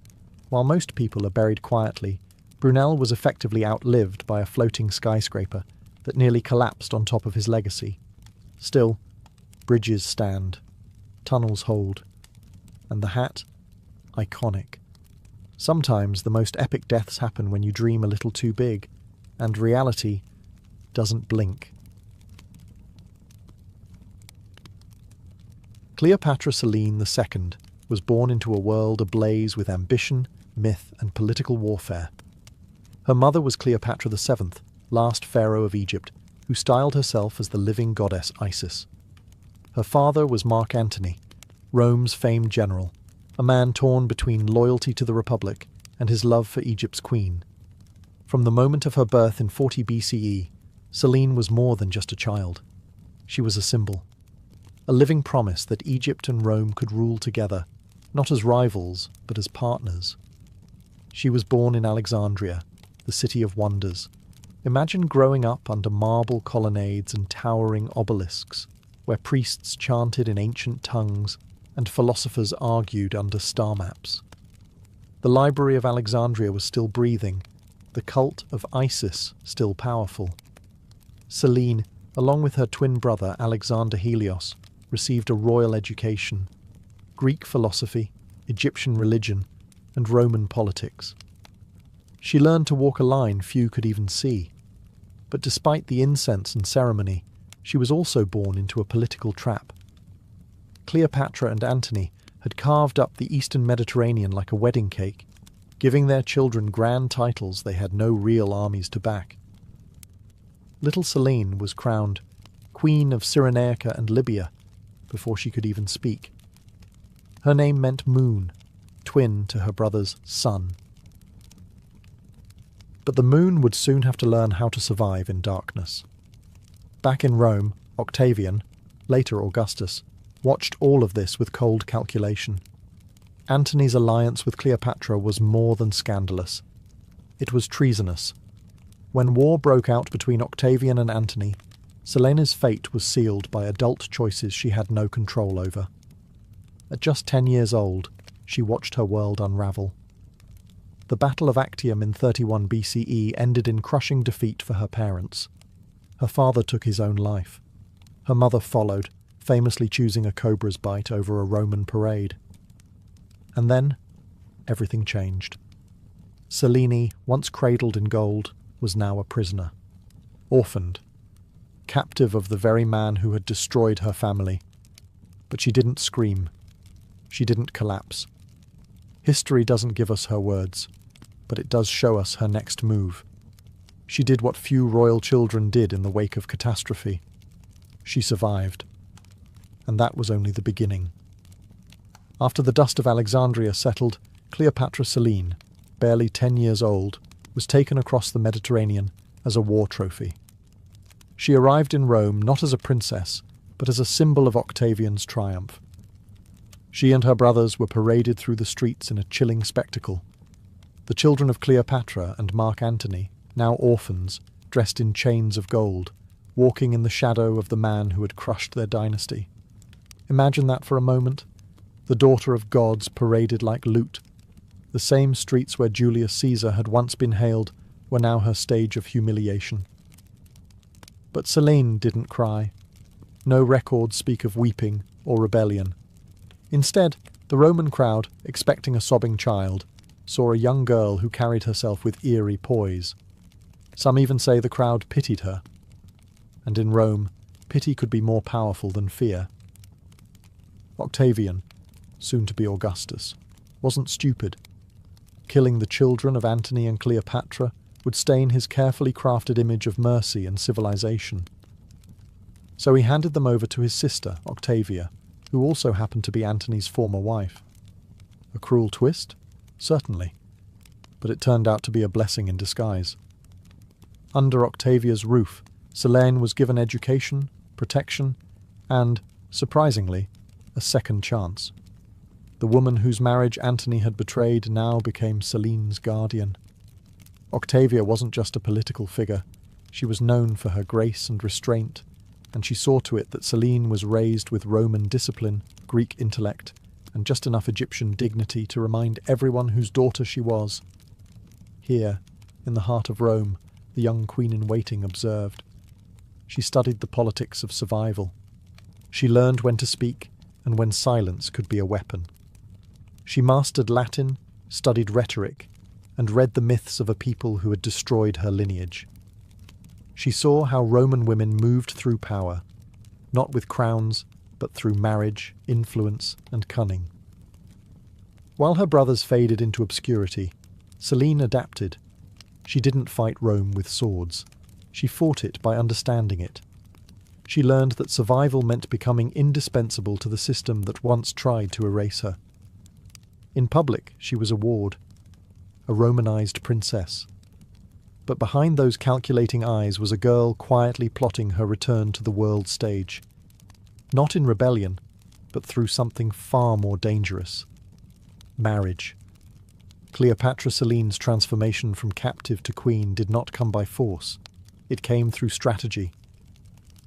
while most people are buried quietly, Brunel was effectively outlived by a floating skyscraper that nearly collapsed on top of his legacy. Still, bridges stand, tunnels hold, and the hat? Iconic. Sometimes the most epic deaths happen when you dream a little too big, and reality doesn't blink. Cleopatra Selene II was born into a world ablaze with ambition, myth, and political warfare. Her mother was Cleopatra VII, last pharaoh of Egypt, who styled herself as the living goddess Isis. Her father was Mark Antony, Rome's famed general, a man torn between loyalty to the Republic and his love for Egypt's queen. From the moment of her birth in 40 BCE, Selene was more than just a child. She was a symbol. A living promise that Egypt and Rome could rule together, not as rivals, but as partners. She was born in Alexandria, the city of wonders. Imagine growing up under marble colonnades and towering obelisks, where priests chanted in ancient tongues and philosophers argued under star maps. The Library of Alexandria was still breathing, the cult of Isis still powerful. Selene, along with her twin brother Alexander Helios, received a royal education: Greek philosophy, Egyptian religion, and Roman politics. She learned to walk a line few could even see. But despite the incense and ceremony, she was also born into a political trap. Cleopatra and Antony had carved up the Eastern Mediterranean like a wedding cake, giving their children grand titles they had no real armies to back. Little Selene was crowned Queen of Cyrenaica and Libya before she could even speak. Her name meant moon, twin to her brother's sun. But the moon would soon have to learn how to survive in darkness. Back in Rome, Octavian, later Augustus, watched all of this with cold calculation. Antony's alliance with Cleopatra was more than scandalous. It was treasonous. When war broke out between Octavian and Antony, Silene's fate was sealed by adult choices she had no control over. At just 10 years old, she watched her world unravel. The Battle of Actium in 31 BCE ended in crushing defeat for her parents. Her father took his own life. Her mother followed, famously choosing a cobra's bite over a Roman parade. And then, everything changed. Selene, once cradled in gold, was now a prisoner. Orphaned. Captive of the very man who had destroyed her family. But she didn't scream. She didn't collapse. History doesn't give us her words, but it does show us her next move. She did what few royal children did in the wake of catastrophe. She survived. And that was only the beginning. After the dust of Alexandria settled, Cleopatra Selene, barely 10 years old, was taken across the Mediterranean as a war trophy. She arrived in Rome not as a princess, but as a symbol of Octavian's triumph. She and her brothers were paraded through the streets in a chilling spectacle. The children of Cleopatra and Mark Antony, now orphans, dressed in chains of gold, walking in the shadow of the man who had crushed their dynasty. Imagine that for a moment. The daughter of gods paraded like loot. The same streets where Julius Caesar had once been hailed were now her stage of humiliation. But Selene didn't cry. No records speak of weeping or rebellion. Instead, the Roman crowd, expecting a sobbing child, saw a young girl who carried herself with eerie poise. Some even say the crowd pitied her. And in Rome, pity could be more powerful than fear. Octavian, soon to be Augustus, wasn't stupid. Killing the children of Antony and Cleopatra would stain his carefully crafted image of mercy and civilization. So he handed them over to his sister, Octavia, who also happened to be Antony's former wife. A cruel twist? Certainly. But it turned out to be a blessing in disguise. Under Octavia's roof, Selene was given education, protection, and, surprisingly, a second chance. The woman whose marriage Antony had betrayed now became Selene's guardian. Octavia wasn't just a political figure. She was known for her grace and restraint, and she saw to it that Selene was raised with Roman discipline, Greek intellect, and just enough Egyptian dignity to remind everyone whose daughter she was. Here, in the heart of Rome, the young queen-in-waiting observed. She studied the politics of survival. She learned when to speak and when silence could be a weapon. She mastered Latin, studied rhetoric, and read the myths of a people who had destroyed her lineage. She saw how Roman women moved through power, not with crowns, but through marriage, influence, and cunning. While her brothers faded into obscurity, Selene adapted. She didn't fight Rome with swords. She fought it by understanding it. She learned that survival meant becoming indispensable to the system that once tried to erase her. In public, she was a ward, a Romanized princess. But behind those calculating eyes was a girl quietly plotting her return to the world stage. Not in rebellion, but through something far more dangerous. Marriage. Cleopatra Selene's transformation from captive to queen did not come by force. It came through strategy.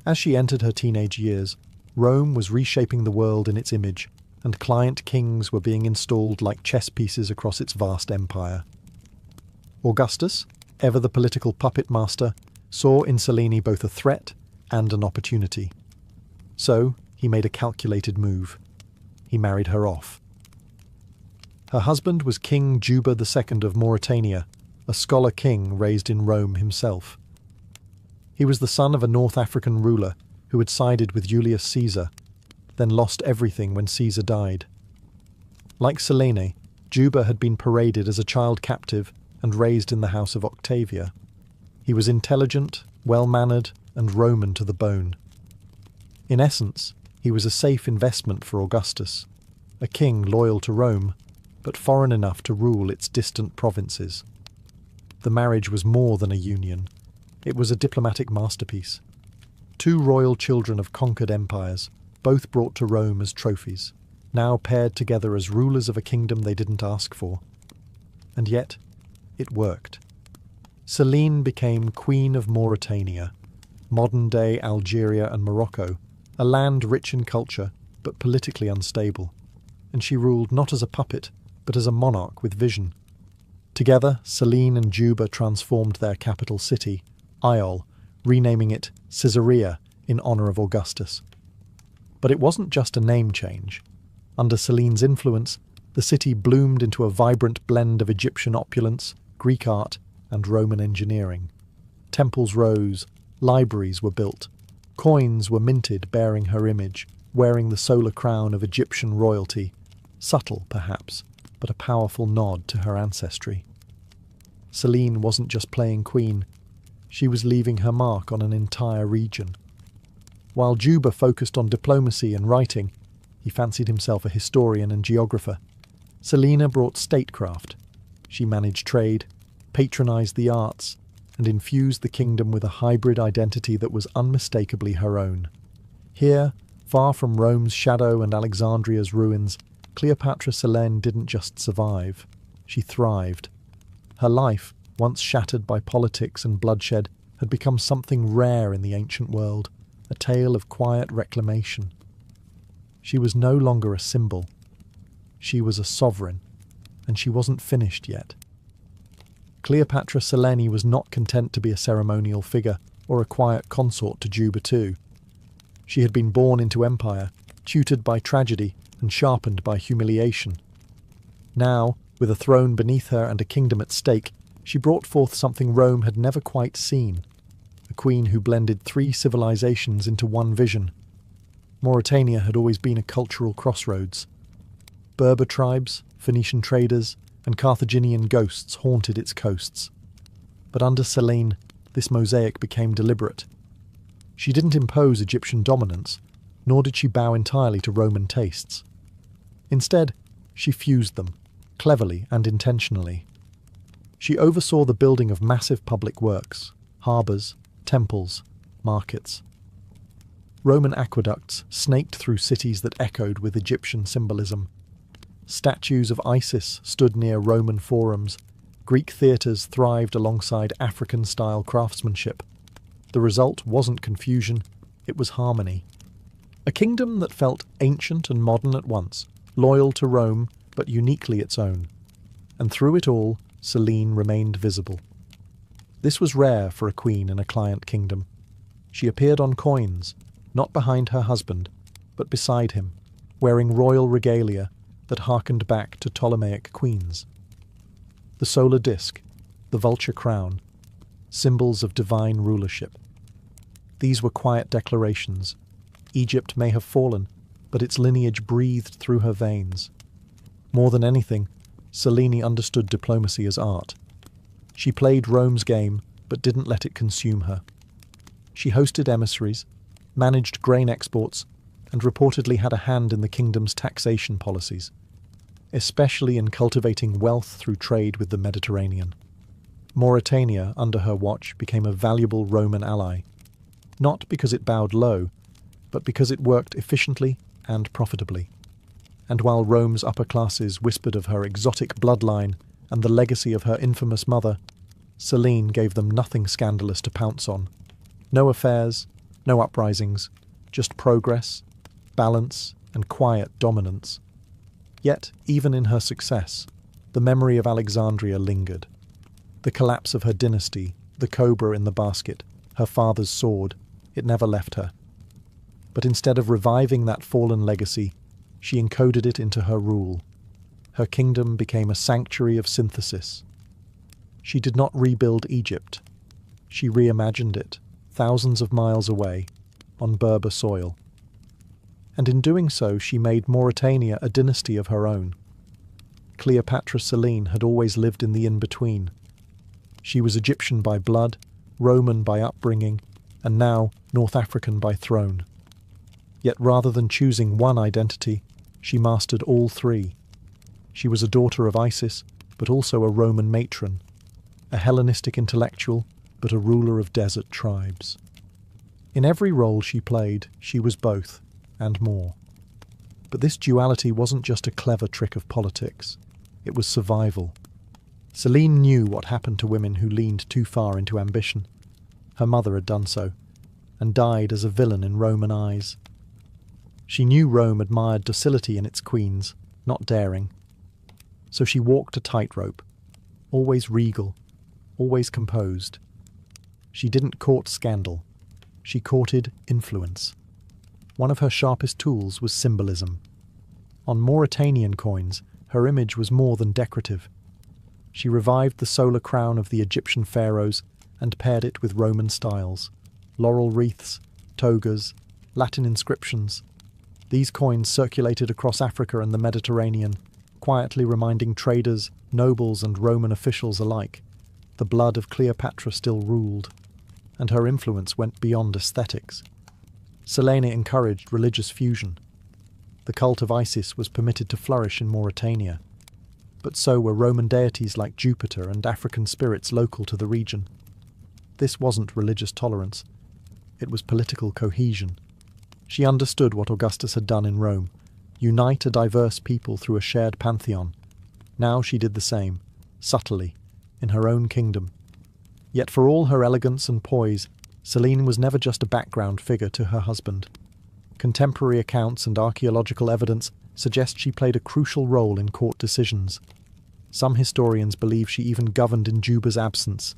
As she entered her teenage years, Rome was reshaping the world in its image, and client kings were being installed like chess pieces across its vast empire. Augustus, ever the political puppet master, saw in Selene both a threat and an opportunity. So, he made a calculated move. He married her off. Her husband was King Juba II of Mauritania, a scholar king raised in Rome himself. He was the son of a North African ruler who had sided with Julius Caesar, then lost everything when Caesar died. Like Selene, Juba had been paraded as a child captive and raised in the house of Octavia. He was intelligent, well-mannered, and Roman to the bone. In essence, he was a safe investment for Augustus, a king loyal to Rome, but foreign enough to rule its distant provinces. The marriage was more than a union. It was a diplomatic masterpiece. Two royal children of conquered empires, both brought to Rome as trophies, now paired together as rulers of a kingdom they didn't ask for. And yet, it worked. Selene became Queen of Mauritania, modern-day Algeria and Morocco, a land rich in culture but politically unstable, and she ruled not as a puppet but as a monarch with vision. Together, Selene and Juba transformed their capital city, Iole, renaming it Caesarea in honour of Augustus. But it wasn't just a name change. Under Selene's influence, the city bloomed into a vibrant blend of Egyptian opulence, Greek art, and Roman engineering. Temples rose, libraries were built, coins were minted bearing her image, wearing the solar crown of Egyptian royalty, subtle perhaps, but a powerful nod to her ancestry. Selene wasn't just playing queen, she was leaving her mark on an entire region. While Juba focused on diplomacy and writing, he fancied himself a historian and geographer. Selene brought statecraft. She managed trade, patronised the arts, and infused the kingdom with a hybrid identity that was unmistakably her own. Here, far from Rome's shadow and Alexandria's ruins, Cleopatra Selene didn't just survive, she thrived. Her life, once shattered by politics and bloodshed, had become something rare in the ancient world, a tale of quiet reclamation. She was no longer a symbol. She was a sovereign, and she wasn't finished yet. Cleopatra Selene was not content to be a ceremonial figure or a quiet consort to Juba II. She had been born into empire, tutored by tragedy and sharpened by humiliation. Now, with a throne beneath her and a kingdom at stake, she brought forth something Rome had never quite seen, a queen who blended three civilizations into one vision. Mauritania had always been a cultural crossroads. Berber tribes, Phoenician traders, and Carthaginian ghosts haunted its coasts. But under Selene, this mosaic became deliberate. She didn't impose Egyptian dominance, nor did she bow entirely to Roman tastes. Instead, she fused them, cleverly and intentionally. She oversaw the building of massive public works, harbours, temples, markets. Roman aqueducts snaked through cities that echoed with Egyptian symbolism. Statues of Isis stood near Roman forums. Greek theatres thrived alongside African-style craftsmanship. The result wasn't confusion, it was harmony. A kingdom that felt ancient and modern at once, loyal to Rome, but uniquely its own. And through it all, Selene remained visible. This was rare for a queen in a client kingdom. She appeared on coins, not behind her husband, but beside him, wearing royal regalia that harkened back to Ptolemaic queens. The solar disk, the vulture crown, symbols of divine rulership. These were quiet declarations. Egypt may have fallen, but its lineage breathed through her veins. More than anything, Selene understood diplomacy as art. She played Rome's game, but didn't let it consume her. She hosted emissaries, managed grain exports, and reportedly had a hand in the kingdom's taxation policies, especially in cultivating wealth through trade with the Mediterranean. Mauritania, under her watch, became a valuable Roman ally, not because it bowed low, but because it worked efficiently and profitably. And while Rome's upper classes whispered of her exotic bloodline and the legacy of her infamous mother, Selene gave them nothing scandalous to pounce on. No affairs, no uprisings, just progress, balance, and quiet dominance. Yet, even in her success, the memory of Alexandria lingered. The collapse of her dynasty, the cobra in the basket, her father's sword, it never left her. But instead of reviving that fallen legacy, she encoded it into her rule. Her kingdom became a sanctuary of synthesis. She did not rebuild Egypt. She reimagined it, thousands of miles away, on Berber soil. And in doing so, she made Mauritania a dynasty of her own. Cleopatra Selene had always lived in the in-between. She was Egyptian by blood, Roman by upbringing, and now North African by throne. Yet rather than choosing one identity, she mastered all three. She was a daughter of Isis, but also a Roman matron. a Hellenistic intellectual, but a ruler of desert tribes. In every role she played, she was both, and more. But this duality wasn't just a clever trick of politics. It was survival. Selene knew what happened to women who leaned too far into ambition. Her mother had done so, and died as a villain in Roman eyes. She knew Rome admired docility in its queens, not daring. So she walked a tightrope, always regal, always composed. She didn't court scandal. She courted influence. One of her sharpest tools was symbolism. On Mauritanian coins, her image was more than decorative. She revived the solar crown of the Egyptian pharaohs and paired it with Roman styles. Laurel wreaths, togas, Latin inscriptions. These coins circulated across Africa and the Mediterranean, quietly reminding traders, nobles and Roman officials alike. The blood of Cleopatra still ruled, and her influence went beyond aesthetics. Selene encouraged religious fusion. The cult of Isis was permitted to flourish in Mauritania, but so were Roman deities like Jupiter and African spirits local to the region. This wasn't religious tolerance, it was political cohesion. She understood what Augustus had done in Rome, unite a diverse people through a shared pantheon. Now she did the same, subtly, in her own kingdom. Yet for all her elegance and poise, Selene was never just a background figure to her husband. Contemporary accounts and archaeological evidence suggest she played a crucial role in court decisions. Some historians believe she even governed in Juba's absence,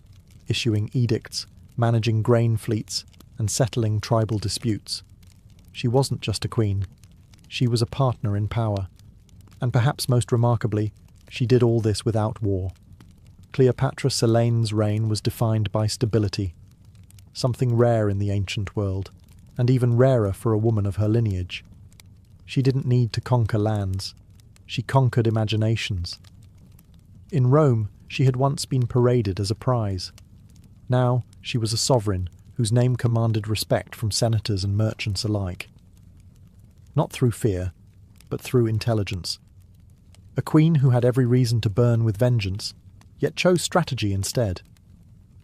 issuing edicts, managing grain fleets, and settling tribal disputes. She wasn't just a queen. She was a partner in power. And perhaps most remarkably, she did all this without war. Cleopatra Selene's reign was defined by stability, something rare in the ancient world, and even rarer for a woman of her lineage. She didn't need to conquer lands. She conquered imaginations. In Rome, she had once been paraded as a prize. Now, she was a sovereign whose name commanded respect from senators and merchants alike. Not through fear, but through intelligence. A queen who had every reason to burn with vengeance, yet chose strategy instead.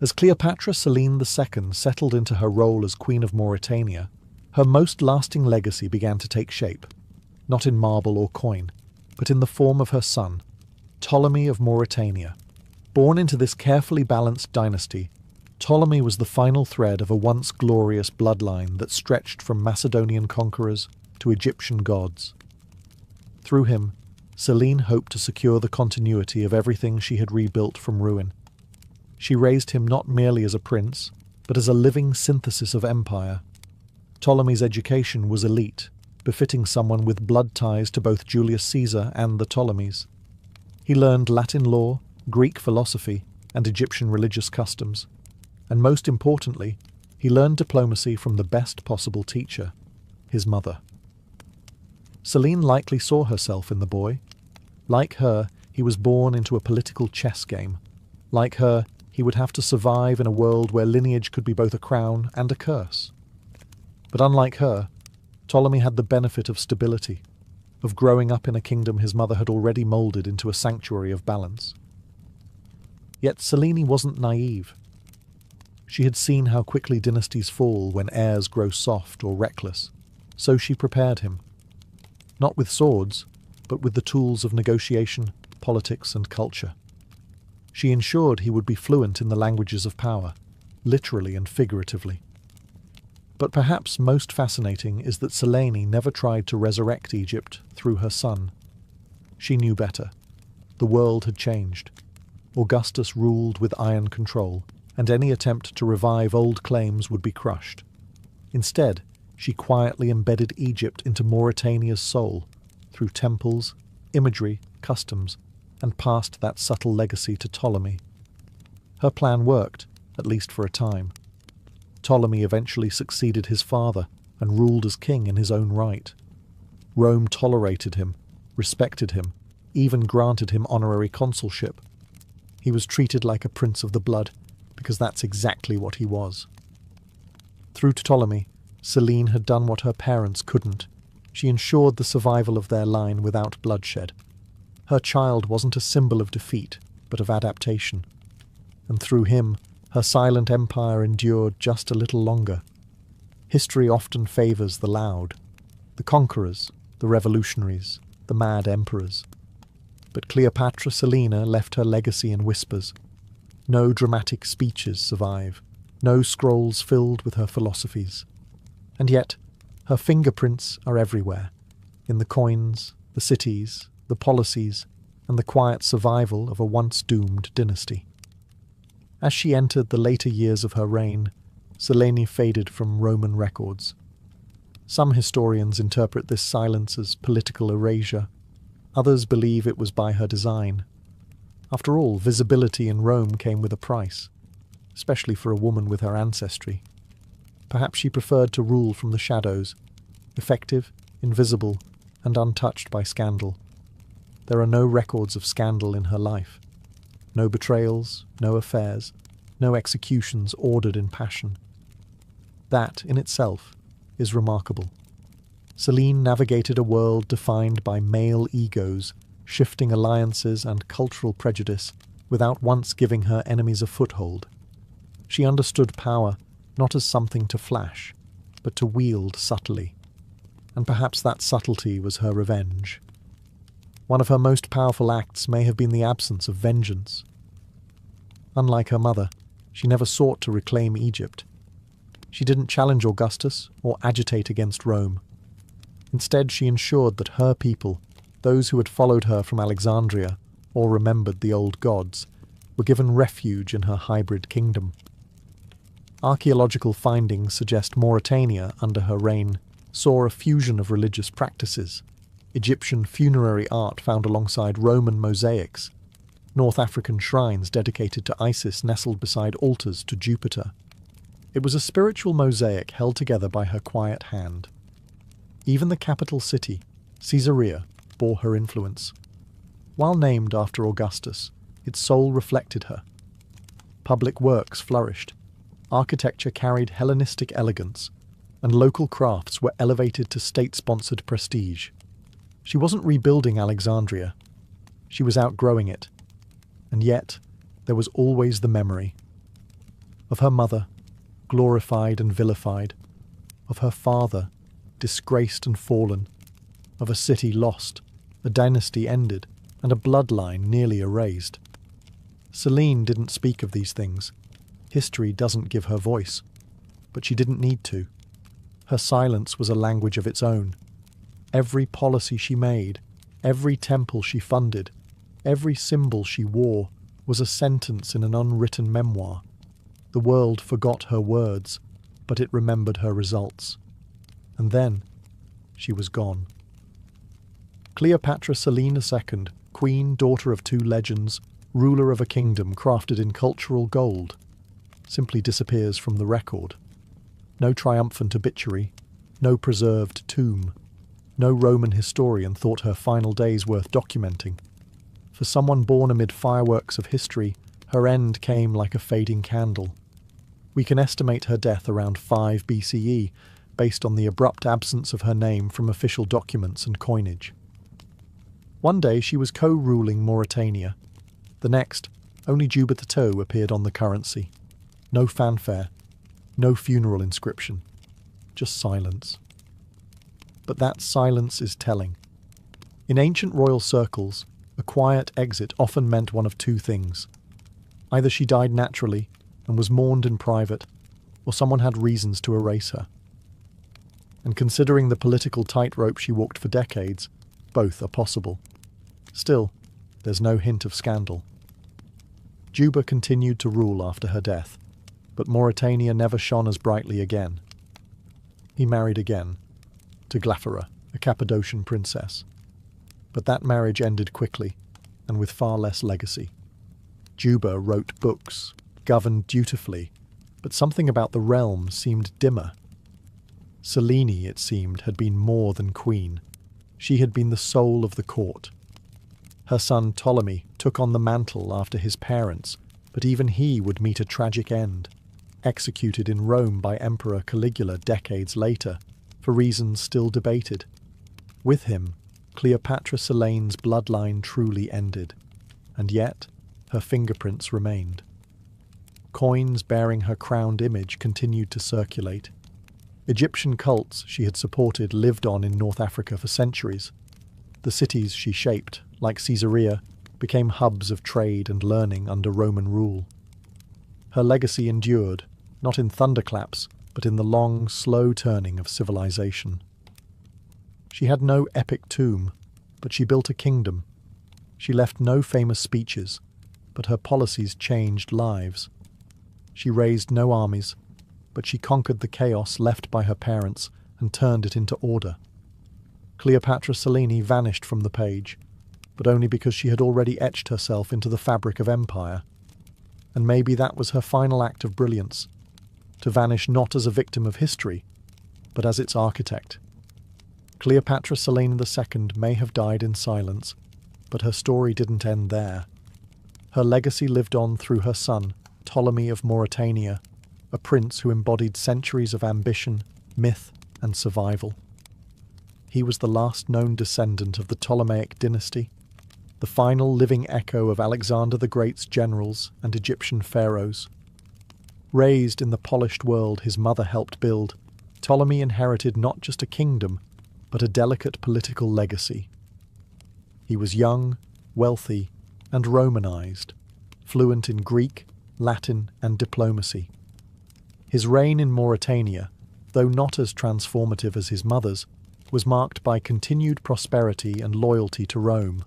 As Cleopatra Selene II settled into her role as Queen of Mauritania, her most lasting legacy began to take shape, not in marble or coin, but in the form of her son, Ptolemy of Mauritania. Born into this carefully balanced dynasty, Ptolemy was the final thread of a once glorious bloodline that stretched from Macedonian conquerors to Egyptian gods. Through him, Selene hoped to secure the continuity of everything she had rebuilt from ruin. She raised him not merely as a prince, but as a living synthesis of empire. Ptolemy's education was elite, befitting someone with blood ties to both Julius Caesar and the Ptolemies. He learned Latin law, Greek philosophy, and Egyptian religious customs. And most importantly, he learned diplomacy from the best possible teacher, his mother. Selene likely saw herself in the boy. Like her, he was born into a political chess game. Like her, he would have to survive in a world where lineage could be both a crown and a curse. But unlike her, Ptolemy had the benefit of stability, of growing up in a kingdom his mother had already moulded into a sanctuary of balance. Yet Selene wasn't naive. She had seen how quickly dynasties fall when heirs grow soft or reckless, so she prepared him. Not with swords, but with the tools of negotiation, politics, and culture. She ensured he would be fluent in the languages of power, literally and figuratively. But perhaps most fascinating is that Selene never tried to resurrect Egypt through her son. She knew better. The world had changed. Augustus ruled with iron control, and any attempt to revive old claims would be crushed. Instead, she quietly embedded Egypt into Mauritania's soul, through temples, imagery, customs, and passed that subtle legacy to Ptolemy. Her plan worked, at least for a time. Ptolemy eventually succeeded his father and ruled as king in his own right. Rome tolerated him, respected him, even granted him honorary consulship. He was treated like a prince of the blood, because that's exactly what he was. Through Ptolemy, Selene had done what her parents couldn't. She ensured the survival of their line without bloodshed. Her child wasn't a symbol of defeat, but of adaptation. and through him, her silent empire endured just a little longer. History often favours the loud, the conquerors, the revolutionaries, the mad emperors. But Cleopatra Selene left her legacy in whispers. No dramatic speeches survive, no scrolls filled with her philosophies. And yet, her fingerprints are everywhere, in the coins, the cities, the policies, and the quiet survival of a once-doomed dynasty. As she entered the later years of her reign, Selene faded from Roman records. Some historians interpret this silence as political erasure. Others believe it was by her design. After all, visibility in Rome came with a price, especially for a woman with her ancestry. Perhaps she preferred to rule from the shadows, effective, invisible, and untouched by scandal. There are no records of scandal in her life. No betrayals, no affairs, no executions ordered in passion. That, in itself, is remarkable. Selene navigated a world defined by male egos, shifting alliances and cultural prejudice without once giving her enemies a foothold. She understood power not as something to flash, but to wield subtly. And perhaps that subtlety was her revenge. One of her most powerful acts may have been the absence of vengeance. Unlike her mother, she never sought to reclaim Egypt. She didn't challenge Augustus or agitate against Rome. Instead, she ensured that her people, those who had followed her from Alexandria or remembered the old gods, were given refuge in her hybrid kingdom. Archaeological findings suggest Mauritania, under her reign, saw a fusion of religious practices: Egyptian funerary art found alongside Roman mosaics, North African shrines dedicated to Isis nestled beside altars to Jupiter. It was a spiritual mosaic held together by her quiet hand. Even the capital city, Caesarea, bore her influence. While named after Augustus, its soul reflected her. Public works flourished, architecture carried Hellenistic elegance, and local crafts were elevated to state-sponsored prestige. She wasn't rebuilding Alexandria. She was outgrowing it. And yet, there was always the memory of her mother, glorified and vilified, of her father, disgraced and fallen, of a city lost, a dynasty ended, and a bloodline nearly erased. Selene didn't speak of these things. History doesn't give her voice, but she didn't need to. Her silence was a language of its own. Every policy she made, every temple she funded, every symbol she wore was a sentence in an unwritten memoir. The world forgot her words, but it remembered her results. And then, she was gone. Cleopatra Selene II, queen, daughter of two legends, ruler of a kingdom crafted in cultural gold, simply disappears from the record. No triumphant obituary, no preserved tomb. No Roman historian thought her final days worth documenting. For someone born amid fireworks of history, her end came like a fading candle. We can estimate her death around 5 BCE, based on the abrupt absence of her name from official documents and coinage. One day she was co-ruling Mauritania. The next, only Jupiter II appeared on the currency. No fanfare, no funeral inscription, just silence. But that silence is telling. In ancient royal circles, a quiet exit often meant one of two things. Either she died naturally and was mourned in private, or someone had reasons to erase her. And considering the political tightrope she walked for decades, both are possible. Still, there's no hint of scandal. Juba continued to rule after her death, but Mauritania never shone as brightly again. He married again, to Glaphyra, a Cappadocian princess. But that marriage ended quickly, and with far less legacy. Juba wrote books, governed dutifully, but something about the realm seemed dimmer. Selene, it seemed, had been more than queen. She had been the soul of the court. Her son Ptolemy took on the mantle after his parents, but even he would meet a tragic end, executed in Rome by Emperor Caligula decades later, for reasons still debated. With him, Cleopatra Selene's bloodline truly ended, and yet her fingerprints remained. Coins bearing her crowned image continued to circulate. Egyptian cults she had supported lived on in North Africa for centuries. The cities she shaped, like Caesarea, became hubs of trade and learning under Roman rule. Her legacy endured, not in thunderclaps, but in the long, slow turning of civilization. She had no epic tomb, but she built a kingdom. She left no famous speeches, but her policies changed lives. She raised no armies, but she conquered the chaos left by her parents and turned it into order. Cleopatra Selene vanished from the page, but only because she had already etched herself into the fabric of empire. And maybe that was her final act of brilliance, to vanish not as a victim of history, but as its architect. Cleopatra Selene II may have died in silence, but her story didn't end there. Her legacy lived on through her son, Ptolemy of Mauritania, a prince who embodied centuries of ambition, myth, and survival. He was the last known descendant of the Ptolemaic dynasty, the final living echo of Alexander the Great's generals and Egyptian pharaohs. Raised in the polished world his mother helped build, Ptolemy inherited not just a kingdom, but a delicate political legacy. He was young, wealthy, and Romanized, fluent in Greek, Latin, and diplomacy. His reign in Mauritania, though not as transformative as his mother's, was marked by continued prosperity and loyalty to Rome.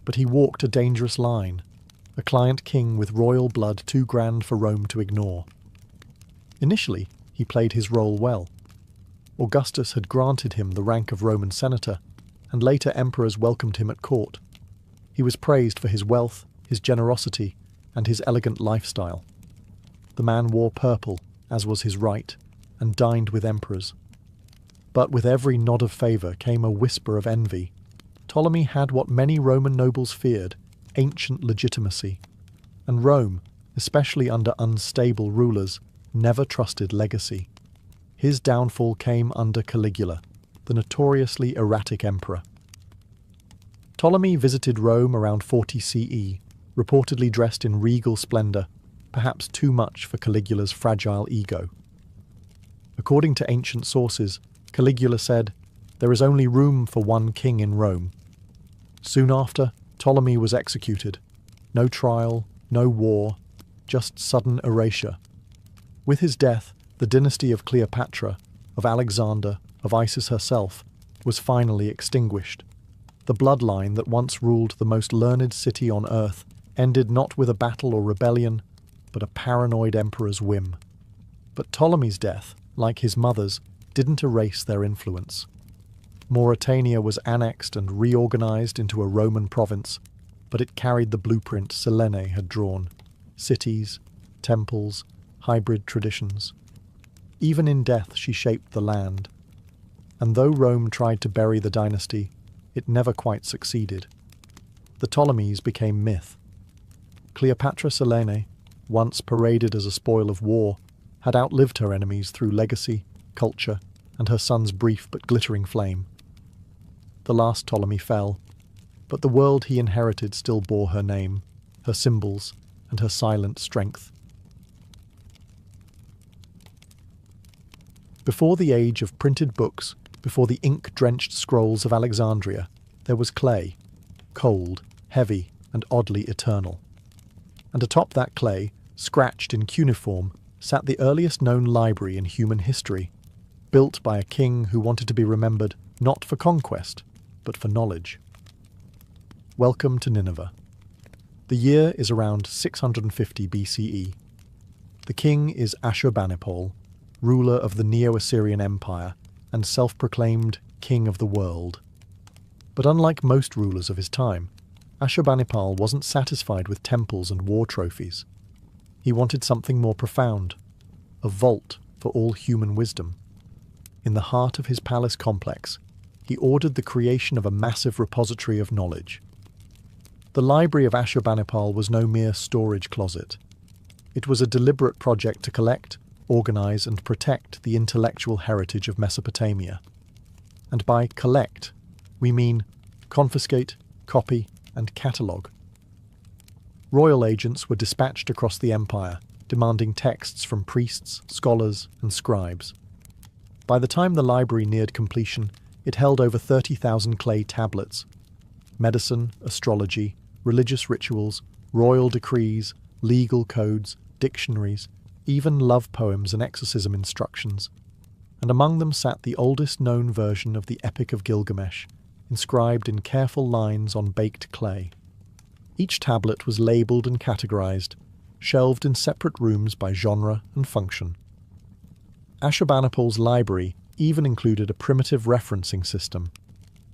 But he walked a dangerous line, a client king with royal blood too grand for Rome to ignore. Initially, he played his role well. Augustus had granted him the rank of Roman senator, and later emperors welcomed him at court. He was praised for his wealth, his generosity, and his elegant lifestyle. The man wore purple, as was his right, and dined with emperors. But with every nod of favour came a whisper of envy. Ptolemy had what many Roman nobles feared, ancient legitimacy, and Rome, especially under unstable rulers, never trusted legacy. His downfall came under Caligula, the notoriously erratic emperor. Ptolemy visited Rome around 40 CE, reportedly dressed in regal splendour, perhaps too much for Caligula's fragile ego. According to ancient sources, Caligula said, "There is only room for one king in Rome." Soon after, Ptolemy was executed. No trial, no war, just sudden erasure. With his death, the dynasty of Cleopatra, of Alexander, of Isis herself, was finally extinguished. The bloodline that once ruled the most learned city on earth ended not with a battle or rebellion, but a paranoid emperor's whim. But Ptolemy's death, like his mother's, didn't erase their influence. Mauritania was annexed and reorganized into a Roman province, but it carried the blueprint Selene had drawn: cities, temples, hybrid traditions. Even in death she shaped the land. And though Rome tried to bury the dynasty, it never quite succeeded. The Ptolemies became myth. Cleopatra Selene, once paraded as a spoil of war, had outlived her enemies through legacy, culture, and her son's brief but glittering flame. The last Ptolemy fell, but the world he inherited still bore her name, her symbols, and her silent strength. Before the age of printed books, before the ink-drenched scrolls of Alexandria, there was clay, cold, heavy, and oddly eternal. And atop that clay, scratched in cuneiform, sat the earliest known library in human history, built by a king who wanted to be remembered not for conquest, but for knowledge. Welcome to Nineveh. The year is around 650 BCE. The king is Ashurbanipal, ruler of the Neo-Assyrian Empire and self-proclaimed king of the world. But unlike most rulers of his time, Ashurbanipal wasn't satisfied with temples and war trophies. He wanted something more profound, a vault for all human wisdom. In the heart of his palace complex, he ordered the creation of a massive repository of knowledge. The library of Ashurbanipal was no mere storage closet. It was a deliberate project to collect, organize, and protect the intellectual heritage of Mesopotamia. And by collect, we mean confiscate, copy, and catalogue. Royal agents were dispatched across the empire, demanding texts from priests, scholars, and scribes. By the time the library neared completion, it held over 30,000 clay tablets. Medicine, astrology, religious rituals, royal decrees, legal codes, dictionaries, even love poems and exorcism instructions. And among them sat the oldest known version of the Epic of Gilgamesh, inscribed in careful lines on baked clay. Each tablet was labelled and categorized, shelved in separate rooms by genre and function. Ashurbanipal's library even included a primitive referencing system,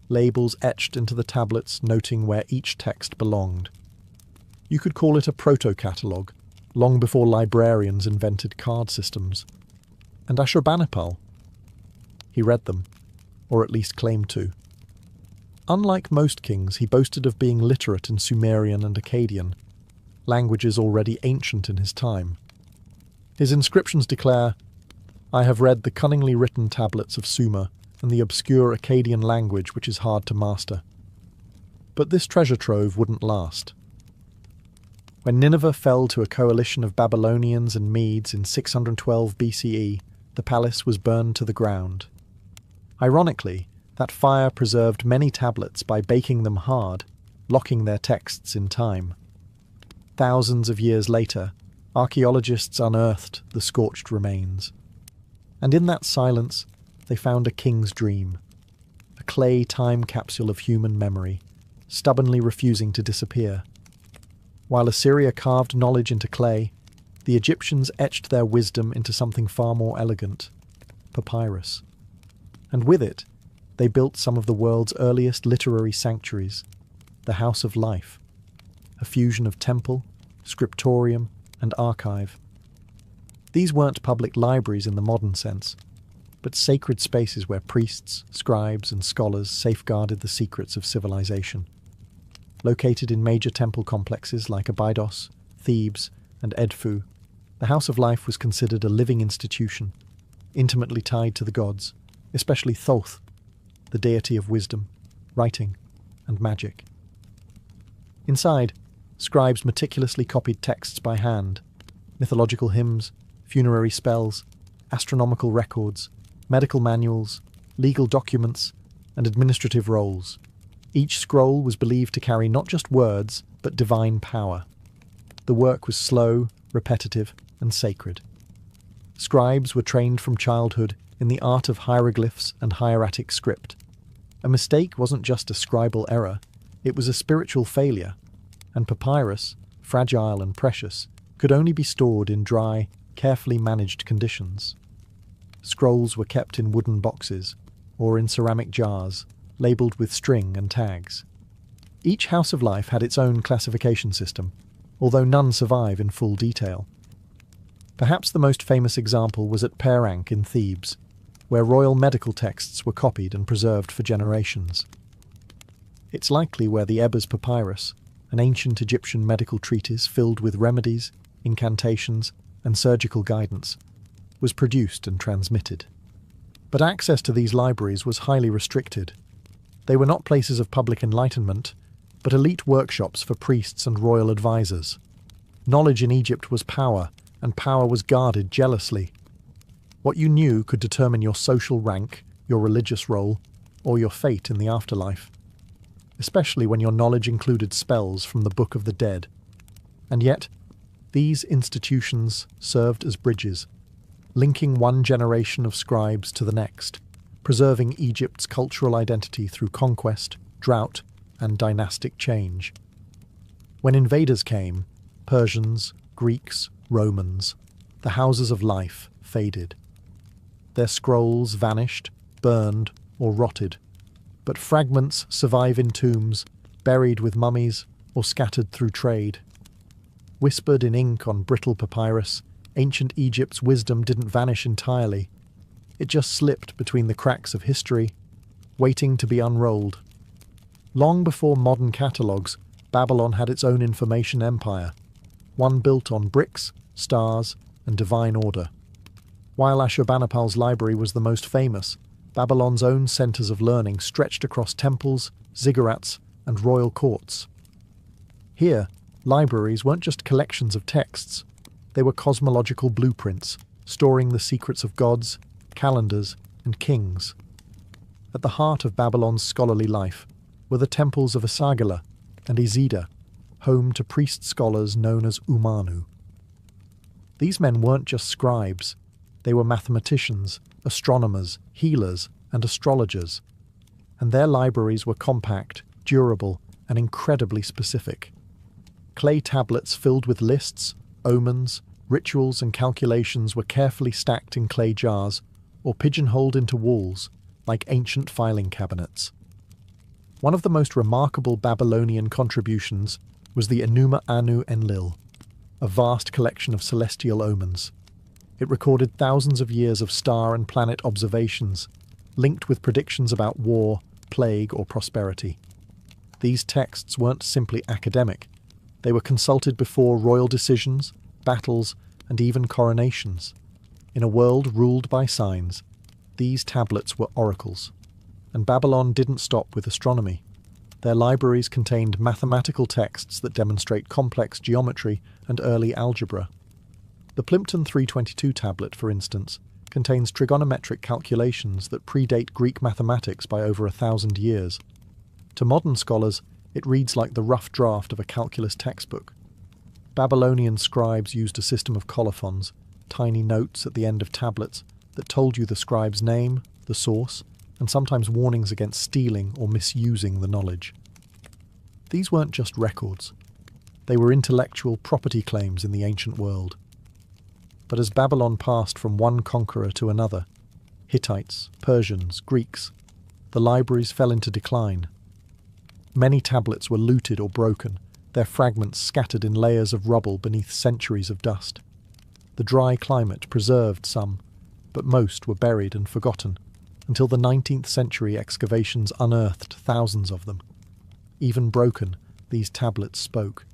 labels etched into the tablets noting where each text belonged. You could call it a proto-catalogue, long before librarians invented card systems. And Ashurbanipal, he read them, or at least claimed to. Unlike most kings, he boasted of being literate in Sumerian and Akkadian, languages already ancient in his time. His inscriptions declare, "I have read the cunningly written tablets of Sumer and the obscure Akkadian language which is hard to master." But this treasure trove wouldn't last. When Nineveh fell to a coalition of Babylonians and Medes in 612 BCE, the palace was burned to the ground. Ironically, that fire preserved many tablets by baking them hard, locking their texts in time. Thousands of years later, archaeologists unearthed the scorched remains. And in that silence, they found a king's dream, a clay time capsule of human memory, stubbornly refusing to disappear. While Assyria carved knowledge into clay, the Egyptians etched their wisdom into something far more elegant, papyrus. And with it, they built some of the world's earliest literary sanctuaries, the House of Life, a fusion of temple, scriptorium, and archive. These weren't public libraries in the modern sense, but sacred spaces where priests, scribes, and scholars safeguarded the secrets of civilization. Located in major temple complexes like Abydos, Thebes, and Edfu, the House of Life was considered a living institution, intimately tied to the gods, especially Thoth, the deity of wisdom, writing, and magic. Inside, scribes meticulously copied texts by hand, mythological hymns, funerary spells, astronomical records, medical manuals, legal documents, and administrative rolls. Each scroll was believed to carry not just words, but divine power. The work was slow, repetitive, and sacred. Scribes were trained from childhood in the art of hieroglyphs and hieratic script. A mistake wasn't just a scribal error, it was a spiritual failure, and papyrus, fragile and precious, could only be stored in dry, carefully managed conditions. Scrolls were kept in wooden boxes, or in ceramic jars, labelled with string and tags. Each House of Life had its own classification system, although none survive in full detail. Perhaps the most famous example was at Per-Ankh in Thebes, where royal medical texts were copied and preserved for generations. It's likely where the Ebers Papyrus, an ancient Egyptian medical treatise filled with remedies, incantations, and surgical guidance, was produced and transmitted. But access to these libraries was highly restricted. They were not places of public enlightenment, but elite workshops for priests and royal advisors. Knowledge in Egypt was power, and power was guarded jealously. What you knew could determine your social rank, your religious role, or your fate in the afterlife, especially when your knowledge included spells from the Book of the Dead. And yet, these institutions served as bridges, linking one generation of scribes to the next, preserving Egypt's cultural identity through conquest, drought, and dynastic change. When invaders came, Persians, Greeks, Romans, the houses of life faded. Their scrolls vanished, burned, or rotted, but fragments survive in tombs, buried with mummies, or scattered through trade. Whispered in ink on brittle papyrus, ancient Egypt's wisdom didn't vanish entirely. It just slipped between the cracks of history, waiting to be unrolled. Long before modern catalogues, Babylon had its own information empire, one built on bricks, stars, and divine order. While Ashurbanipal's library was the most famous, Babylon's own centres of learning stretched across temples, ziggurats, and royal courts. Here, Libraries weren't just collections of texts, they were cosmological blueprints, storing the secrets of gods, calendars, and kings. At the heart of Babylon's scholarly life were the temples of Esagila and Izida, home to priest-scholars known as Umanu. These men weren't just scribes, they were mathematicians, astronomers, healers, and astrologers, and their libraries were compact, durable, and incredibly specific. Clay tablets filled with lists, omens, rituals, and calculations were carefully stacked in clay jars or pigeonholed into walls like ancient filing cabinets. One of the most remarkable Babylonian contributions was the Enuma Anu Enlil, a vast collection of celestial omens. It recorded thousands of years of star and planet observations, linked with predictions about war, plague, or prosperity. These texts weren't simply academic. They were consulted before royal decisions, battles, and even coronations. In a world ruled by signs, these tablets were oracles. And Babylon didn't stop with astronomy. Their libraries contained mathematical texts that demonstrate complex geometry and early algebra. The Plimpton 322 tablet, for instance, contains trigonometric calculations that predate Greek mathematics by over 1,000 years. To modern scholars, it reads like the rough draft of a calculus textbook. Babylonian scribes used a system of colophons, tiny notes at the end of tablets that told you the scribe's name, the source, and sometimes warnings against stealing or misusing the knowledge. These weren't just records. They were intellectual property claims in the ancient world. But as Babylon passed from one conqueror to another, Hittites, Persians, Greeks, the libraries fell into decline. Many tablets were looted or broken, their fragments scattered in layers of rubble beneath centuries of dust. The dry climate preserved some, but most were buried and forgotten, until the 19th century excavations unearthed thousands of them. Even broken, these tablets spoke.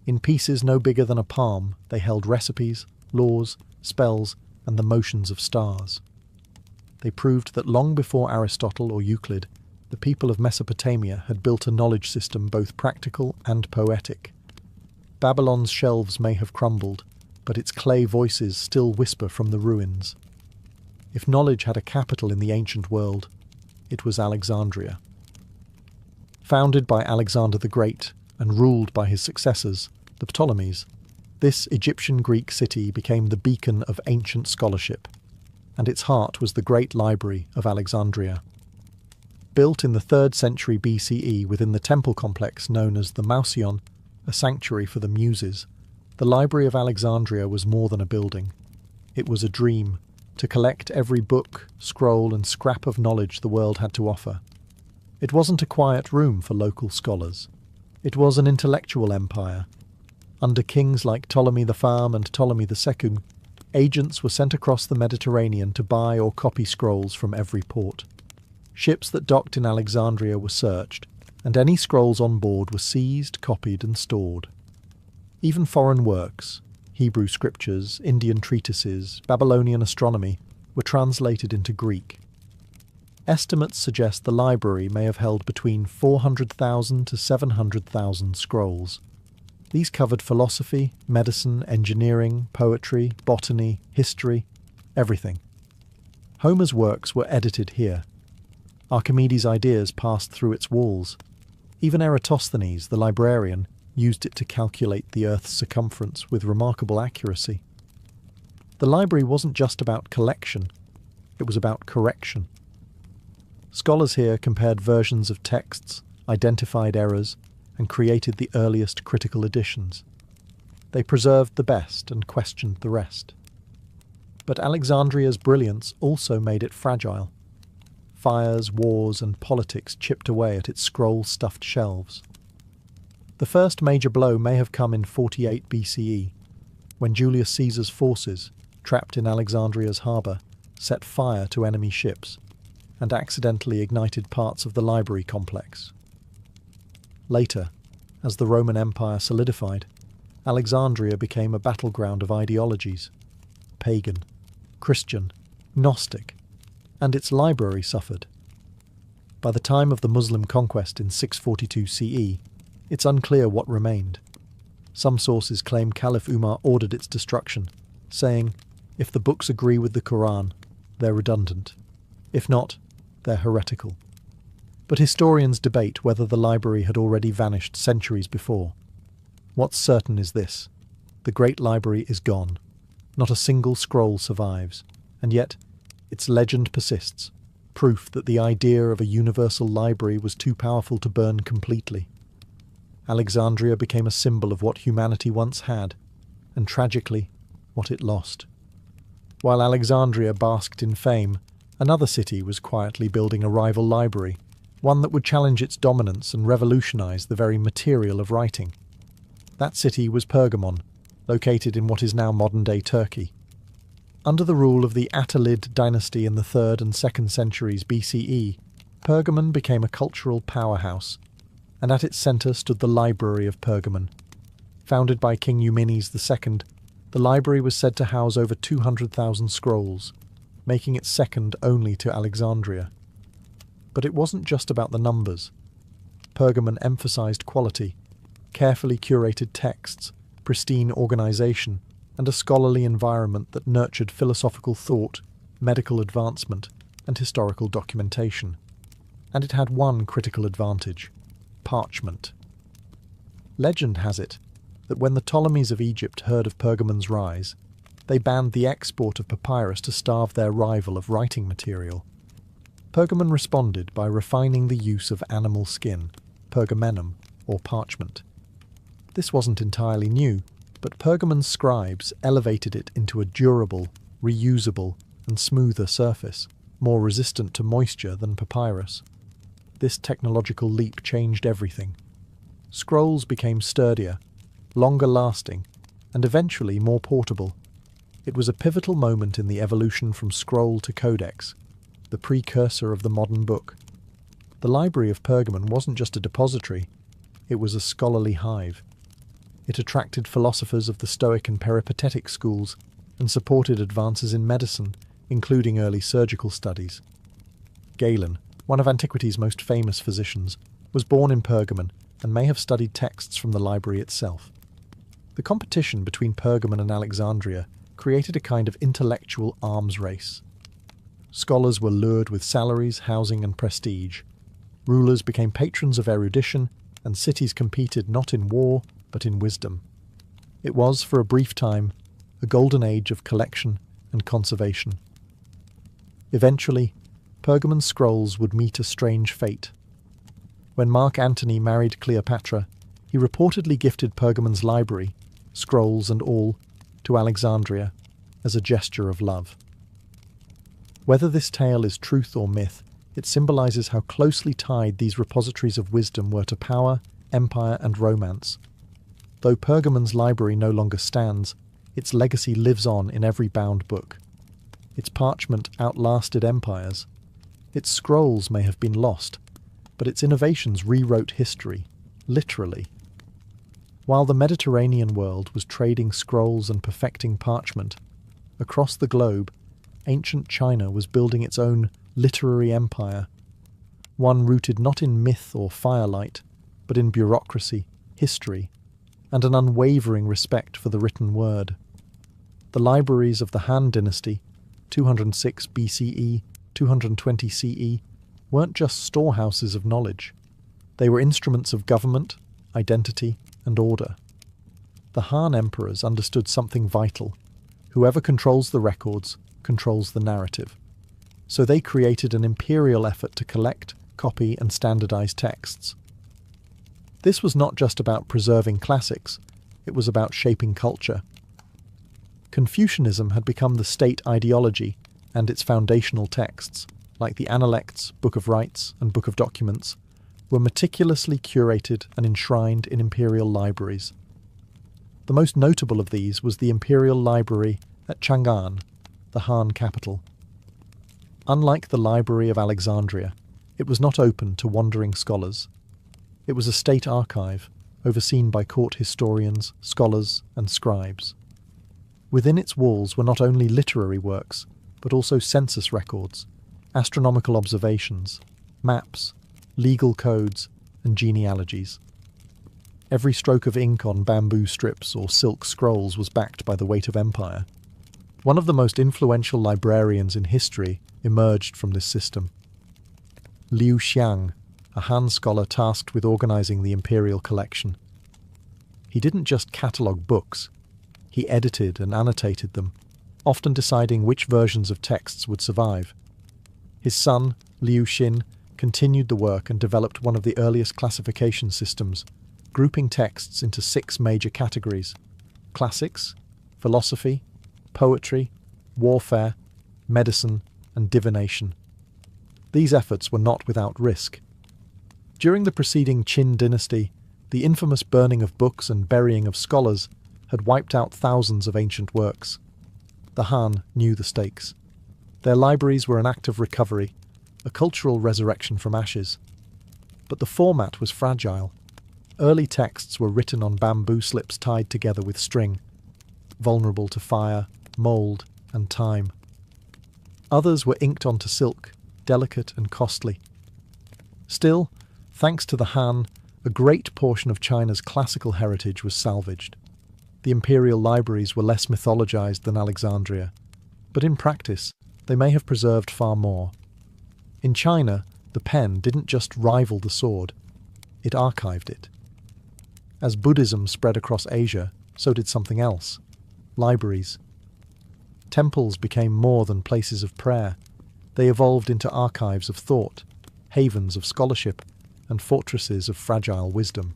In pieces no bigger than a palm, they held recipes, laws, spells, and the motions of stars. They proved that long before Aristotle or Euclid, the people of Mesopotamia had built a knowledge system both practical and poetic. Babylon's shelves may have crumbled, but its clay voices still whisper from the ruins. If knowledge had a capital in the ancient world, it was Alexandria. Founded by Alexander the Great and ruled by his successors, the Ptolemies, this Egyptian-Greek city became the beacon of ancient scholarship, and its heart was the great library of Alexandria. Built in the 3rd century BCE within the temple complex known as the Mouseion, a sanctuary for the Muses, the Library of Alexandria was more than a building. It was a dream, to collect every book, scroll, and scrap of knowledge the world had to offer. It wasn't a quiet room for local scholars. It was an intellectual empire. Under kings like Ptolemy the Pham and Ptolemy the Second, agents were sent across the Mediterranean to buy or copy scrolls from every port. Ships that docked in Alexandria were searched, and any scrolls on board were seized, copied, and stored. Even foreign works, Hebrew scriptures, Indian treatises, Babylonian astronomy, were translated into Greek. Estimates suggest the library may have held between 400,000 to 700,000 scrolls. These covered philosophy, medicine, engineering, poetry, botany, history, everything. Homer's works were edited here. Archimedes' ideas passed through its walls. Even Eratosthenes, the librarian, used it to calculate the Earth's circumference with remarkable accuracy. The library wasn't just about collection, it was about correction. Scholars here compared versions of texts, identified errors, and created the earliest critical editions. They preserved the best and questioned the rest. But Alexandria's brilliance also made it fragile. Fires, wars, and politics chipped away at its scroll-stuffed shelves. The first major blow may have come in 48 BCE, when Julius Caesar's forces, trapped in Alexandria's harbour, set fire to enemy ships, and accidentally ignited parts of the library complex. Later, as the Roman Empire solidified, Alexandria became a battleground of ideologies: pagan, Christian, Gnostic, and its library suffered. By the time of the Muslim conquest in 642 CE, it's unclear what remained. Some sources claim Caliph Umar ordered its destruction, saying, if the books agree with the Quran, they're redundant. If not, they're heretical. But historians debate whether the library had already vanished centuries before. What's certain is this: the Great Library is gone. Not a single scroll survives, and yet its legend persists, proof that the idea of a universal library was too powerful to burn completely. Alexandria became a symbol of what humanity once had, and tragically, what it lost. While Alexandria basked in fame, another city was quietly building a rival library, one that would challenge its dominance and revolutionize the very material of writing. That city was Pergamon, located in what is now modern-day Turkey. Under the rule of the Attalid dynasty in the 3rd and 2nd centuries BCE, Pergamon became a cultural powerhouse, and at its centre stood the Library of Pergamon. Founded by King Eumenes II, the library was said to house over 200,000 scrolls, making it second only to Alexandria. But it wasn't just about the numbers. Pergamon emphasised quality, carefully curated texts, pristine organisation, and a scholarly environment that nurtured philosophical thought, medical advancement, and historical documentation. And it had one critical advantage: parchment. Legend has it that when the Ptolemies of Egypt heard of Pergamon's rise, they banned the export of papyrus to starve their rival of writing material. Pergamon responded by refining the use of animal skin, pergamenum, or parchment. This wasn't entirely new, but Pergamon's scribes elevated it into a durable, reusable, and smoother surface, more resistant to moisture than papyrus. This technological leap changed everything. Scrolls became sturdier, longer-lasting, and eventually more portable. It was a pivotal moment in the evolution from scroll to codex, the precursor of the modern book. The Library of Pergamon wasn't just a depository, it was a scholarly hive. It attracted philosophers of the Stoic and Peripatetic schools and supported advances in medicine, including early surgical studies. Galen, one of antiquity's most famous physicians, was born in Pergamon and may have studied texts from the library itself. The competition between Pergamon and Alexandria created a kind of intellectual arms race. Scholars were lured with salaries, housing, and prestige. Rulers became patrons of erudition, and cities competed not in war, but in wisdom. It was, for a brief time, a golden age of collection and conservation. Eventually, Pergamon's scrolls would meet a strange fate. When Mark Antony married Cleopatra, he reportedly gifted Pergamon's library, scrolls and all, to Alexandria as a gesture of love. Whether this tale is truth or myth, it symbolises how closely tied these repositories of wisdom were to power, empire, and romance. Though Pergamon's library no longer stands, its legacy lives on in every bound book. Its parchment outlasted empires. Its scrolls may have been lost, but its innovations rewrote history, literally. While the Mediterranean world was trading scrolls and perfecting parchment, across the globe, ancient China was building its own literary empire, one rooted not in myth or firelight, but in bureaucracy, history, and an unwavering respect for the written word. The libraries of the Han Dynasty, 206 BCE, 220 CE, weren't just storehouses of knowledge. They were instruments of government, identity, and order. The Han emperors understood something vital. Whoever controls the records controls the narrative. So they created an imperial effort to collect, copy, and standardize texts. This was not just about preserving classics, it was about shaping culture. Confucianism had become the state ideology, and its foundational texts, like the Analects, Book of Rites, and Book of Documents, were meticulously curated and enshrined in imperial libraries. The most notable of these was the Imperial Library at Chang'an, the Han capital. Unlike the Library of Alexandria, it was not open to wandering scholars. It was a state archive, overseen by court historians, scholars, and scribes. Within its walls were not only literary works, but also census records, astronomical observations, maps, legal codes, and genealogies. Every stroke of ink on bamboo strips or silk scrolls was backed by the weight of empire. One of the most influential librarians in history emerged from this system. Liu Xiang, a Han scholar tasked with organizing the imperial collection. He didn't just catalogue books, he edited and annotated them, often deciding which versions of texts would survive. His son, Liu Xin, continued the work and developed one of the earliest classification systems, grouping texts into 6 major categories: classics, philosophy, poetry, warfare, medicine, and divination. These efforts were not without risk. During the preceding Qin dynasty, the infamous burning of books and burying of scholars had wiped out thousands of ancient works. The Han knew the stakes. Their libraries were an act of recovery, a cultural resurrection from ashes. But the format was fragile. Early texts were written on bamboo slips tied together with string, vulnerable to fire, mould, and time. Others were inked onto silk, delicate and costly. Still, thanks to the Han, a great portion of China's classical heritage was salvaged. The imperial libraries were less mythologized than Alexandria, but in practice, they may have preserved far more. In China, the pen didn't just rival the sword, it archived it. As Buddhism spread across Asia, so did something else: libraries. Temples became more than places of prayer. They evolved into archives of thought, havens of scholarship, and fortresses of fragile wisdom.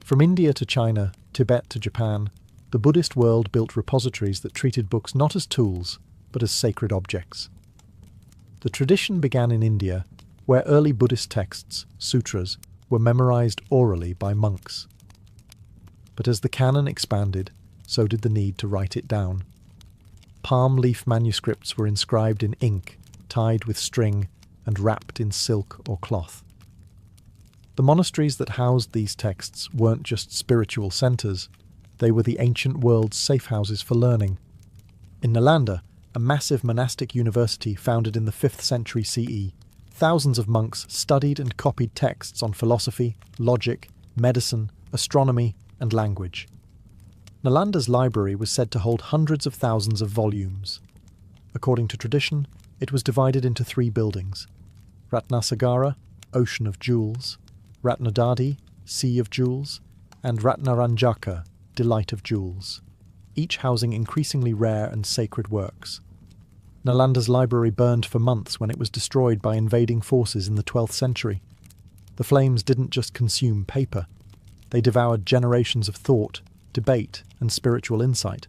From India to China, Tibet to Japan, the Buddhist world built repositories that treated books not as tools, but as sacred objects. The tradition began in India, where early Buddhist texts, sutras, were memorized orally by monks. But as the canon expanded, so did the need to write it down. Palm leaf manuscripts were inscribed in ink, tied with string, and wrapped in silk or cloth. The monasteries that housed these texts weren't just spiritual centres, they were the ancient world's safe houses for learning. In Nalanda, a massive monastic university founded in the 5th century CE, thousands of monks studied and copied texts on philosophy, logic, medicine, astronomy, and language. Nalanda's library was said to hold hundreds of thousands of volumes. According to tradition, it was divided into 3 buildings: Ratnasagara, Ocean of Jewels; Ratnadadi, Sea of Jewels; and Ratnaranjaka, Delight of Jewels, each housing increasingly rare and sacred works. Nalanda's library burned for months when it was destroyed by invading forces in the 12th century. The flames didn't just consume paper, they devoured generations of thought, debate, and spiritual insight.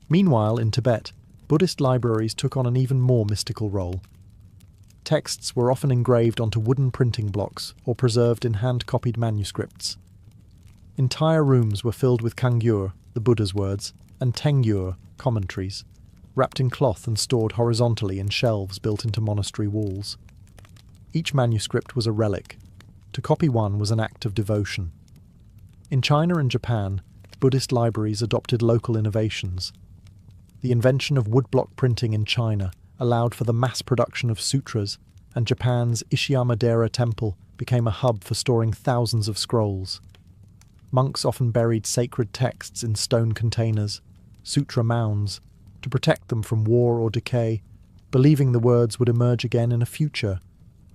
Meanwhile, in Tibet, Buddhist libraries took on an even more mystical role. Texts were often engraved onto wooden printing blocks or preserved in hand-copied manuscripts. Entire rooms were filled with kangyur, the Buddha's words, and tengyur, commentaries, wrapped in cloth and stored horizontally in shelves built into monastery walls. Each manuscript was a relic. To copy one was an act of devotion. In China and Japan, Buddhist libraries adopted local innovations. The invention of woodblock printing in China allowed for the mass production of sutras, and Japan's Ishiyamadera Temple became a hub for storing thousands of scrolls. Monks often buried sacred texts in stone containers, sutra mounds, to protect them from war or decay, believing the words would emerge again in a future,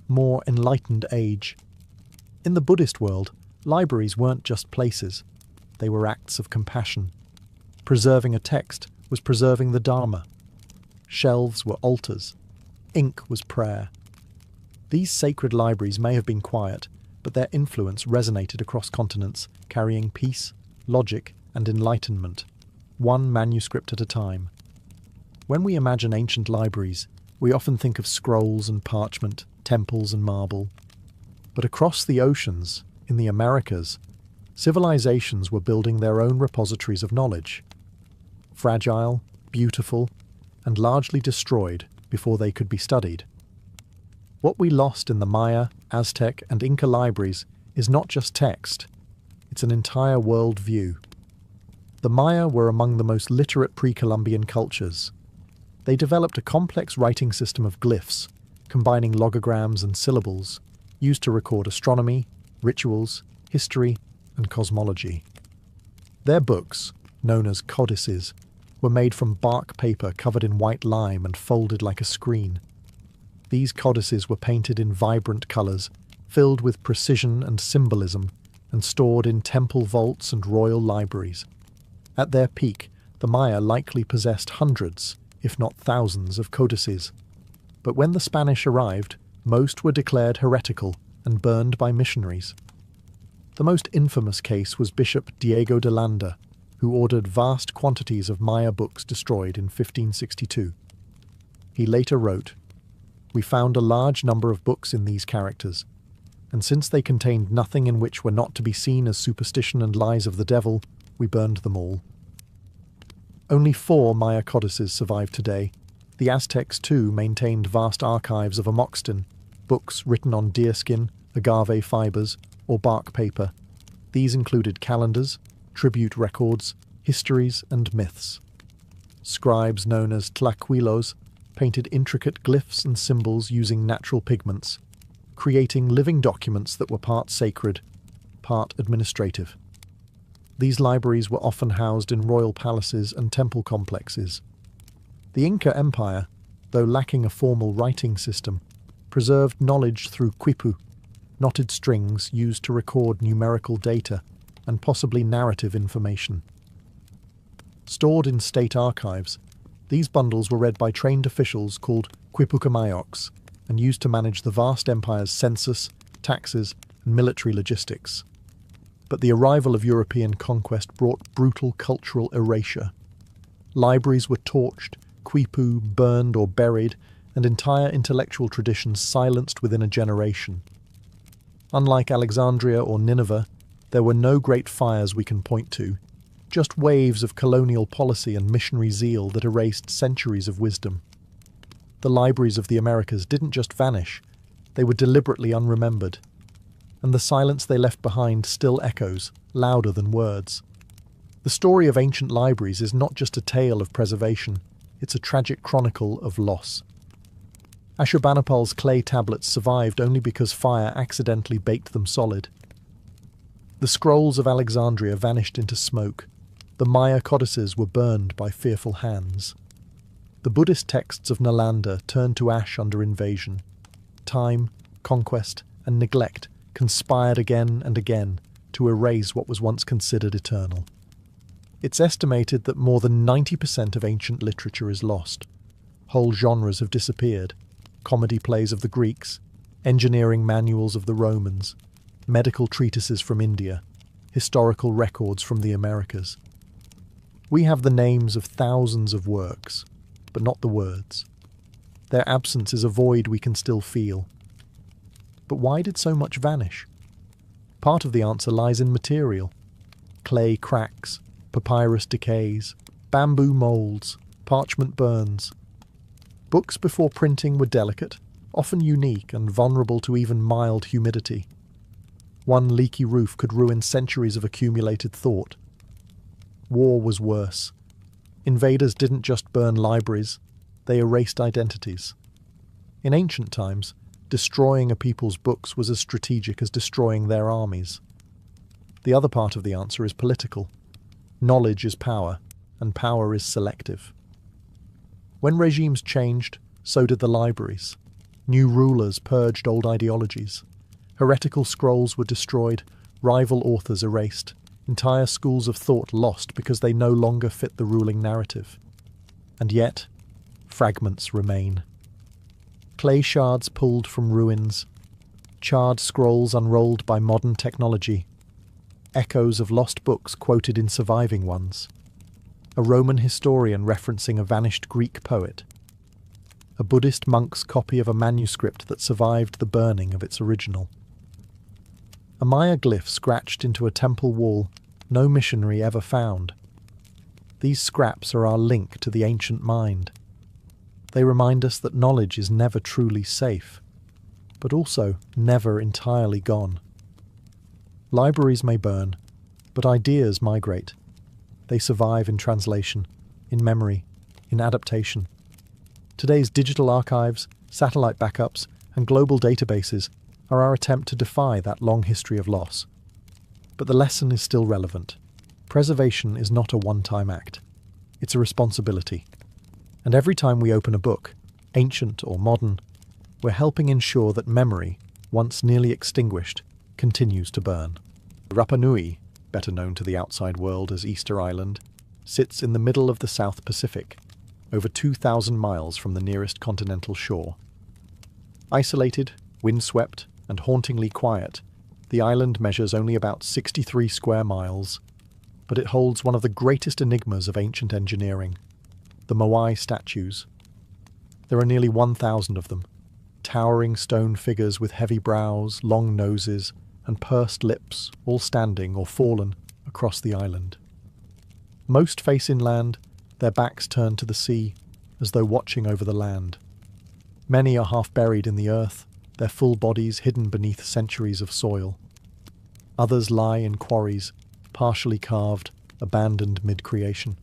more enlightened age. In the Buddhist world, libraries weren't just places, they were acts of compassion. Preserving a text was preserving the Dharma. Shelves were altars. Ink was prayer. These sacred libraries may have been quiet, but their influence resonated across continents, carrying peace, logic, and enlightenment, one manuscript at a time. When we imagine ancient libraries, we often think of scrolls and parchment, temples and marble. But across the oceans, in the Americas, civilizations were building their own repositories of knowledge. Fragile, beautiful, and largely destroyed before they could be studied. What we lost in the Maya, Aztec, and Inca libraries is not just text, it's an entire world view. The Maya were among the most literate pre-Columbian cultures. They developed a complex writing system of glyphs, combining logograms and syllables, used to record astronomy, rituals, history, and cosmology. Their books, known as codices, were made from bark paper covered in white lime and folded like a screen. These codices were painted in vibrant colours, filled with precision and symbolism, and stored in temple vaults and royal libraries. At their peak, the Maya likely possessed hundreds, if not thousands, of codices. But when the Spanish arrived, most were declared heretical and burned by missionaries. The most infamous case was Bishop Diego de Landa, who ordered vast quantities of Maya books destroyed in 1562. He later wrote, "We found a large number of books in these characters, and since they contained nothing in which were not to be seen as superstition and lies of the devil, we burned them all." Only 4 Maya codices survive today. The Aztecs, too, maintained vast archives of amoxtin, books written on deerskin, agave fibers, or bark paper. These included calendars, tribute records, histories, and myths. Scribes known as tlaquilos painted intricate glyphs and symbols using natural pigments, creating living documents that were part sacred, part administrative. These libraries were often housed in royal palaces and temple complexes. The Inca Empire, though lacking a formal writing system, preserved knowledge through quipu, knotted strings used to record numerical data and possibly narrative information. Stored in state archives, these bundles were read by trained officials called quipucamayos and used to manage the vast empire's census, taxes, and military logistics. But the arrival of European conquest brought brutal cultural erasure. Libraries were torched, quipu burned or buried, and entire intellectual traditions silenced within a generation. Unlike Alexandria or Nineveh, there were no great fires we can point to, just waves of colonial policy and missionary zeal that erased centuries of wisdom. The libraries of the Americas didn't just vanish, they were deliberately unremembered. And the silence they left behind still echoes, louder than words. The story of ancient libraries is not just a tale of preservation, it's a tragic chronicle of loss. Ashurbanipal's clay tablets survived only because fire accidentally baked them solid. The scrolls of Alexandria vanished into smoke. The Maya codices were burned by fearful hands. The Buddhist texts of Nalanda turned to ash under invasion. Time, conquest, and neglect conspired again and again to erase what was once considered eternal. It's estimated that more than 90% of ancient literature is lost. Whole genres have disappeared. Comedy plays of the Greeks, engineering manuals of the Romans, medical treatises from India, historical records from the Americas. We have the names of thousands of works, but not the words. Their absence is a void we can still feel. But why did so much vanish? Part of the answer lies in material. Clay cracks, papyrus decays, bamboo molds, parchment burns. Books before printing were delicate, often unique and vulnerable to even mild humidity. One leaky roof could ruin centuries of accumulated thought. War was worse. Invaders didn't just burn libraries, they erased identities. In ancient times, destroying a people's books was as strategic as destroying their armies. The other part of the answer is political. Knowledge is power, and power is selective. When regimes changed, so did the libraries. New rulers purged old ideologies. Heretical scrolls were destroyed, rival authors erased, entire schools of thought lost because they no longer fit the ruling narrative. And yet, fragments remain. Clay shards pulled from ruins, charred scrolls unrolled by modern technology, echoes of lost books quoted in surviving ones, a Roman historian referencing a vanished Greek poet, a Buddhist monk's copy of a manuscript that survived the burning of its original. A Maya glyph scratched into a temple wall no missionary ever found. These scraps are our link to the ancient mind. They remind us that knowledge is never truly safe, but also never entirely gone. Libraries may burn, but ideas migrate. They survive in translation, in memory, in adaptation. Today's digital archives, satellite backups, and global databases are our attempt to defy that long history of loss. But the lesson is still relevant. Preservation is not a one-time act. It's a responsibility. And every time we open a book, ancient or modern, we're helping ensure that memory, once nearly extinguished, continues to burn. Rapa Nui, better known to the outside world as Easter Island, sits in the middle of the South Pacific, over 2,000 miles from the nearest continental shore. Isolated, windswept, and hauntingly quiet, the island measures only about 63 square miles, but it holds one of the greatest enigmas of ancient engineering, the Moai statues. There are nearly 1,000 of them, towering stone figures with heavy brows, long noses, and pursed lips, all standing or fallen across the island. Most face inland, their backs turned to the sea, as though watching over the land. Many are half buried in the earth, their full bodies hidden beneath centuries of soil. Others lie in quarries, partially carved, abandoned mid-creation.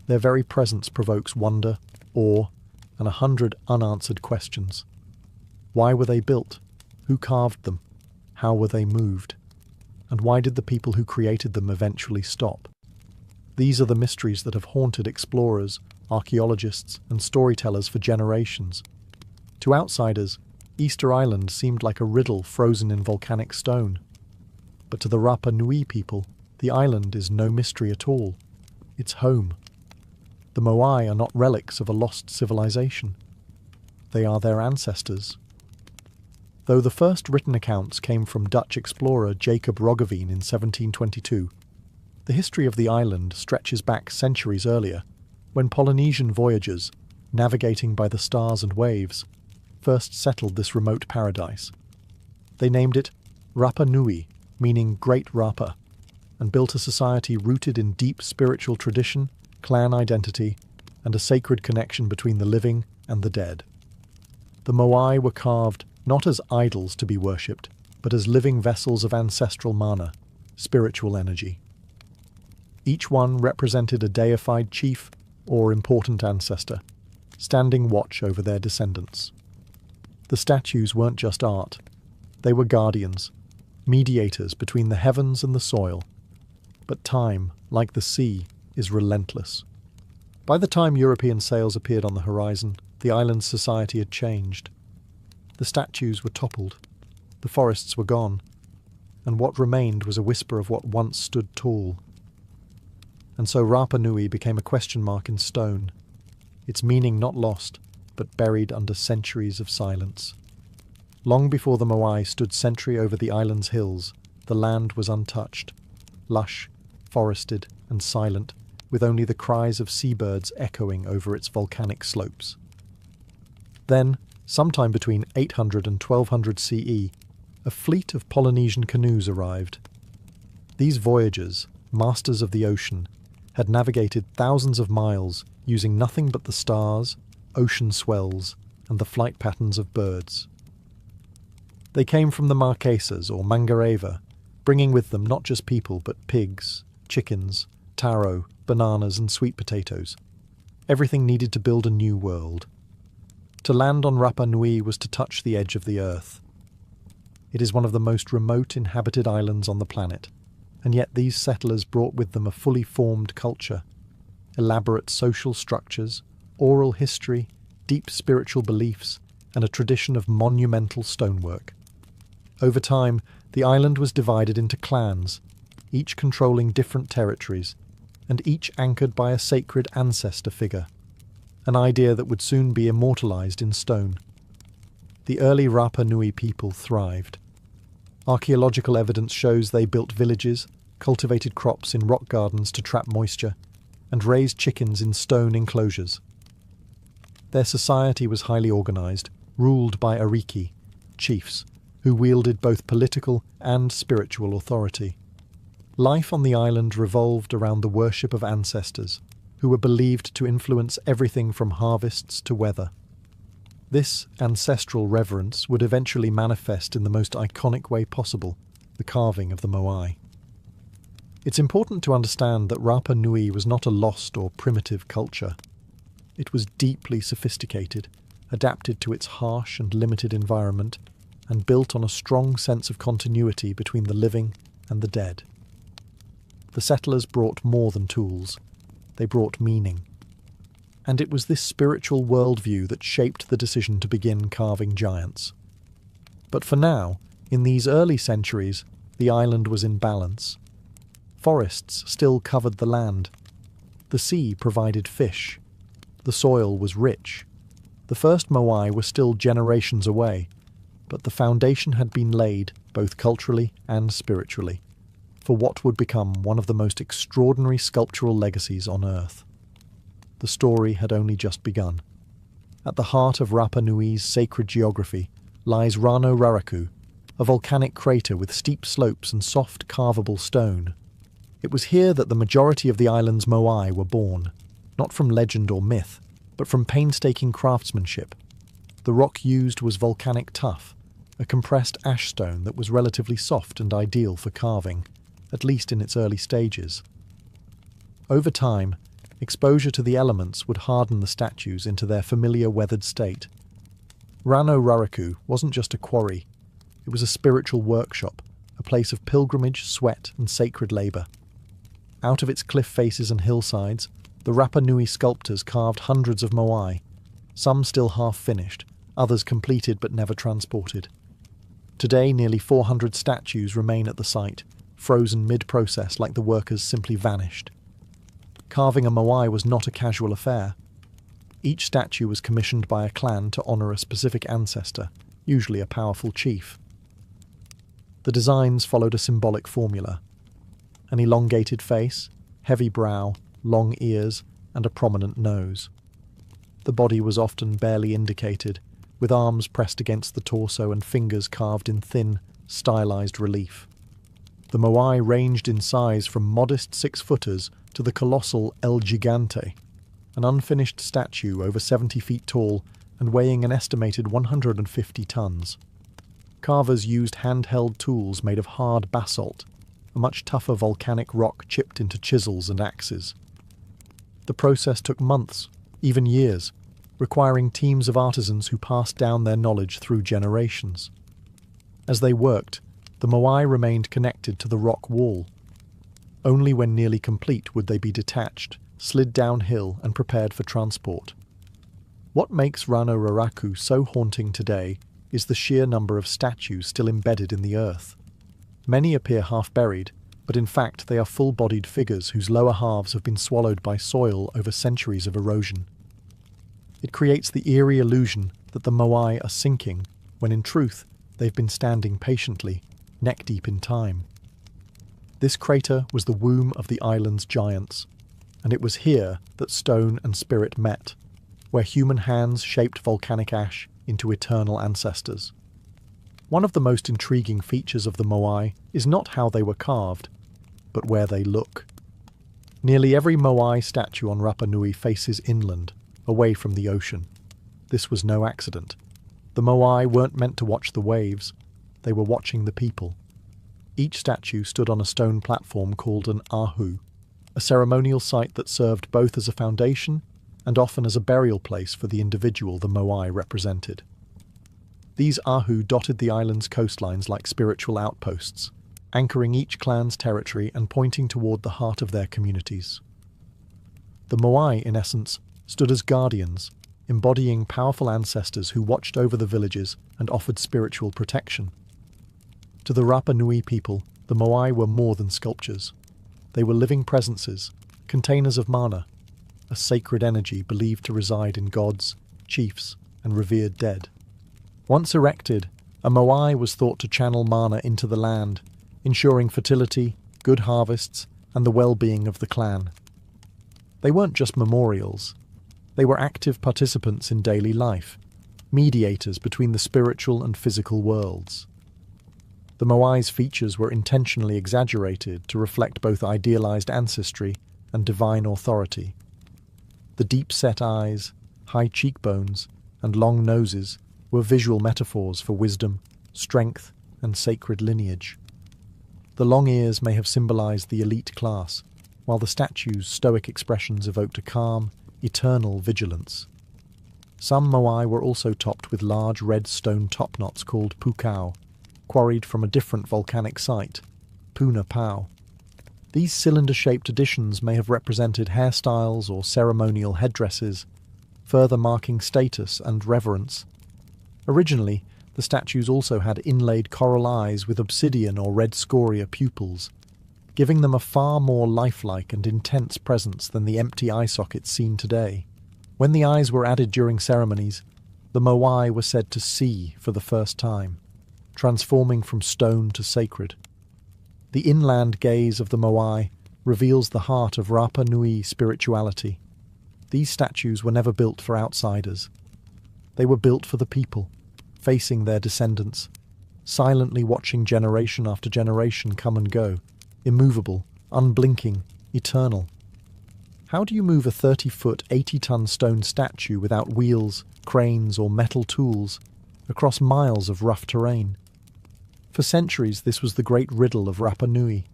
Their very presence provokes wonder, awe, and 100 unanswered questions. Why were they built? Who carved them? How were they moved? And why did the people who created them eventually stop? These are the mysteries that have haunted explorers, archaeologists, and storytellers for generations. To outsiders, Easter Island seemed like a riddle frozen in volcanic stone. But to the Rapa Nui people, the island is no mystery at all. It's home. The Moai are not relics of a lost civilization. They are their ancestors. Though the first written accounts came from Dutch explorer Jacob Roggeveen in 1722, the history of the island stretches back centuries earlier, when Polynesian voyagers, navigating by the stars and waves, first settled this remote paradise. They named it Rapa Nui, meaning Great Rapa, and built a society rooted in deep spiritual tradition, clan identity, and a sacred connection between the living and the dead. The Moai were carved not as idols to be worshipped, but as living vessels of ancestral mana, spiritual energy. Each one represented a deified chief or important ancestor, standing watch over their descendants. The statues weren't just art. They were guardians, mediators between the heavens and the soil. But time, like the sea, is relentless. By the time European sails appeared on the horizon, the island's society had changed. The statues were toppled, the forests were gone, and what remained was a whisper of what once stood tall. And so Rapa Nui became a question mark in stone, its meaning not lost, but buried under centuries of silence. Long before the Moai stood sentry over the island's hills, the land was untouched, lush, forested, and silent, with only the cries of seabirds echoing over its volcanic slopes. Then, sometime between 800 and 1200 CE, a fleet of Polynesian canoes arrived. These voyagers, masters of the ocean, had navigated thousands of miles using nothing but the stars, ocean swells, and the flight patterns of birds. They came from the Marquesas or Mangareva, bringing with them not just people but pigs, chickens, taro, bananas, and sweet potatoes. Everything needed to build a new world. To land on Rapa Nui was to touch the edge of the earth. It is one of the most remote inhabited islands on the planet, and yet these settlers brought with them a fully formed culture, elaborate social structures, oral history, deep spiritual beliefs, and a tradition of monumental stonework. Over time, the island was divided into clans, each controlling different territories, and each anchored by a sacred ancestor figure, an idea that would soon be immortalized in stone. The early Rapa Nui people thrived. Archaeological evidence shows they built villages, cultivated crops in rock gardens to trap moisture, and raised chickens in stone enclosures. Their society was highly organized, ruled by ariki, chiefs, who wielded both political and spiritual authority. Life on the island revolved around the worship of ancestors, who were believed to influence everything from harvests to weather. This ancestral reverence would eventually manifest in the most iconic way possible, the carving of the Moai. It's important to understand that Rapa Nui was not a lost or primitive culture. It was deeply sophisticated, adapted to its harsh and limited environment, and built on a strong sense of continuity between the living and the dead. the settlers brought more than tools. They brought meaning. And it was this spiritual worldview that shaped the decision to begin carving giants. But for now, in these early centuries, the island was in balance. Forests still covered the land. The sea provided fish. The soil was rich. The first Moai were still generations away, but the foundation had been laid, both culturally and spiritually, for what would become one of the most extraordinary sculptural legacies on Earth. The story had only just begun. At the heart of Rapa Nui's sacred geography lies Rano Raraku, a volcanic crater with steep slopes and soft, carvable stone. It was here that the majority of the island's Moai were born, not from legend or myth, but from painstaking craftsmanship. The rock used was volcanic tuff, a compressed ash stone that was relatively soft and ideal for carving, at least in its early stages. Over time, exposure to the elements would harden the statues into their familiar weathered state. Rano Raraku wasn't just a quarry, it was a spiritual workshop, a place of pilgrimage, sweat, and sacred labour. Out of its cliff faces and hillsides, the Rapa Nui sculptors carved hundreds of Moai, some still half-finished, others completed but never transported. Today, nearly 400 statues remain at the site, frozen mid-process like the workers simply vanished. Carving a Moai was not a casual affair. Each statue was commissioned by a clan to honour a specific ancestor, usually a powerful chief. The designs followed a symbolic formula: an elongated face, heavy brow, long ears, and a prominent nose. The body was often barely indicated, with arms pressed against the torso and fingers carved in thin, stylized relief. The Moai ranged in size from modest 6-footers to the colossal El Gigante, an unfinished statue over 70 feet tall and weighing an estimated 150 tons. Carvers used handheld tools made of hard basalt, a much tougher volcanic rock chipped into chisels and axes. The process took months, even years, requiring teams of artisans who passed down their knowledge through generations. As they worked, the Moai remained connected to the rock wall. Only when nearly complete would they be detached, slid downhill and prepared for transport. What makes Rano Raraku so haunting today is the sheer number of statues still embedded in the earth. Many appear half-buried, but in fact they are full-bodied figures whose lower halves have been swallowed by soil over centuries of erosion. It creates the eerie illusion that the Moai are sinking, when in truth they've been standing patiently, neck-deep in time. This crater was the womb of the island's giants, and it was here that stone and spirit met, where human hands shaped volcanic ash into eternal ancestors. One of the most intriguing features of the Moai is not how they were carved, but where they look. Nearly every Moai statue on Rapa Nui faces inland, away from the ocean. This was no accident. The Moai weren't meant to watch the waves, they were watching the people. Each statue stood on a stone platform called an ahu, a ceremonial site that served both as a foundation and often as a burial place for the individual the Moai represented. These ahu dotted the island's coastlines like spiritual outposts, anchoring each clan's territory and pointing toward the heart of their communities. The Moai, in essence, stood as guardians, embodying powerful ancestors who watched over the villages and offered spiritual protection. To the Rapa Nui people, the Moai were more than sculptures. They were living presences, containers of mana, a sacred energy believed to reside in gods, chiefs, and revered dead. Once erected, a Moai was thought to channel mana into the land, ensuring fertility, good harvests, and the well-being of the clan. They weren't just memorials. They were active participants in daily life, mediators between the spiritual and physical worlds. The Moai's features were intentionally exaggerated to reflect both idealized ancestry and divine authority. The deep-set eyes, high cheekbones, and long noses were visual metaphors for wisdom, strength, and sacred lineage. The long ears may have symbolized the elite class, while the statue's stoic expressions evoked a calm, eternal vigilance. Some Moai were also topped with large red stone topknots called pukau, quarried from a different volcanic site, Puna Pau. These cylinder-shaped additions may have represented hairstyles or ceremonial headdresses, further marking status and reverence. Originally, the statues also had inlaid coral eyes with obsidian or red scoria pupils, giving them a far more lifelike and intense presence than the empty eye sockets seen today. When the eyes were added during ceremonies, the moai were said to see for the first time, transforming from stone to sacred. The inland gaze of the moai reveals the heart of Rapa Nui spirituality. These statues were never built for outsiders. They were built for the people, facing their descendants, silently watching generation after generation come and go, immovable, unblinking, eternal. How do you move a 30-foot, 80-ton stone statue without wheels, cranes, or metal tools across miles of rough terrain? For centuries, this was the great riddle of Rapa Nui.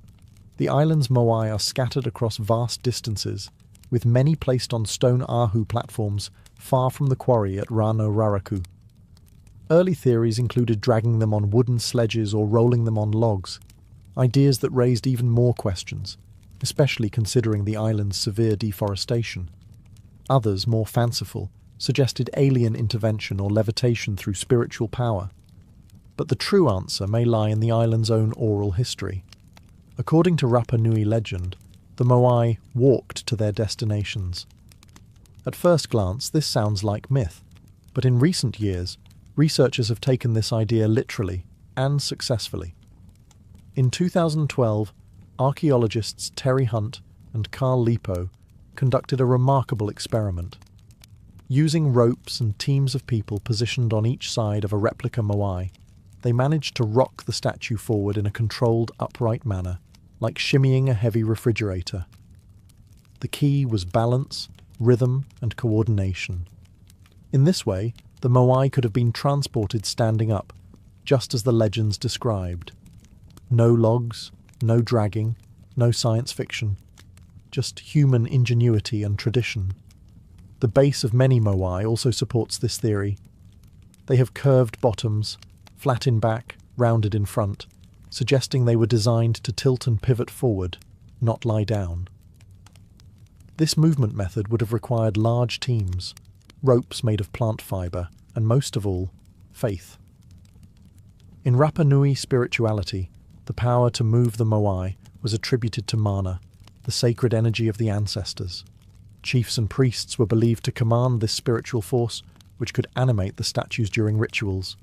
The island's moai are scattered across vast distances, with many placed on stone ahu platforms far from the quarry at Rano Raraku. Early theories included dragging them on wooden sledges or rolling them on logs, ideas that raised even more questions, especially considering the island's severe deforestation. Others, more fanciful, suggested alien intervention or levitation through spiritual power. But the true answer may lie in the island's own oral history. According to Rapa Nui legend, the moai walked to their destinations. At first glance, this sounds like myth, but in recent years, researchers have taken this idea literally and successfully. In 2012, archaeologists Terry Hunt and Carl Lipo conducted a remarkable experiment. Using ropes and teams of people positioned on each side of a replica moai, they managed to rock the statue forward in a controlled, upright manner, like shimmying a heavy refrigerator. The key was balance, rhythm, and coordination. In this way, the moai could have been transported standing up, just as the legends described. No logs, no dragging, no science fiction, just human ingenuity and tradition. The base of many moai also supports this theory. They have curved bottoms, flat in back, rounded in front, suggesting they were designed to tilt and pivot forward, not lie down. This movement method would have required large teams, ropes made of plant fibre, and most of all, faith. In Rapa Nui spirituality, the power to move the moai was attributed to mana, the sacred energy of the ancestors. Chiefs and priests were believed to command this spiritual force, which could animate the statues during rituals.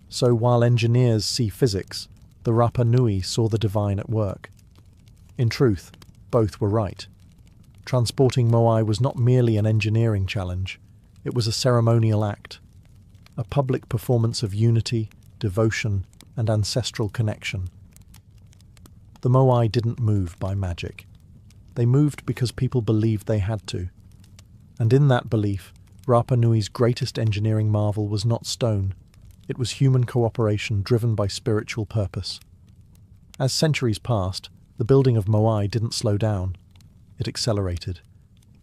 So while engineers see physics, the Rapa Nui saw the divine at work. In truth, both were right. Transporting moai was not merely an engineering challenge, it was a ceremonial act, a public performance of unity, devotion, and ancestral connection. The moai didn't move by magic. They moved because people believed they had to. And in that belief, Rapa Nui's greatest engineering marvel was not stone. It was human cooperation driven by spiritual purpose. As centuries passed, the building of moai didn't slow down. It accelerated.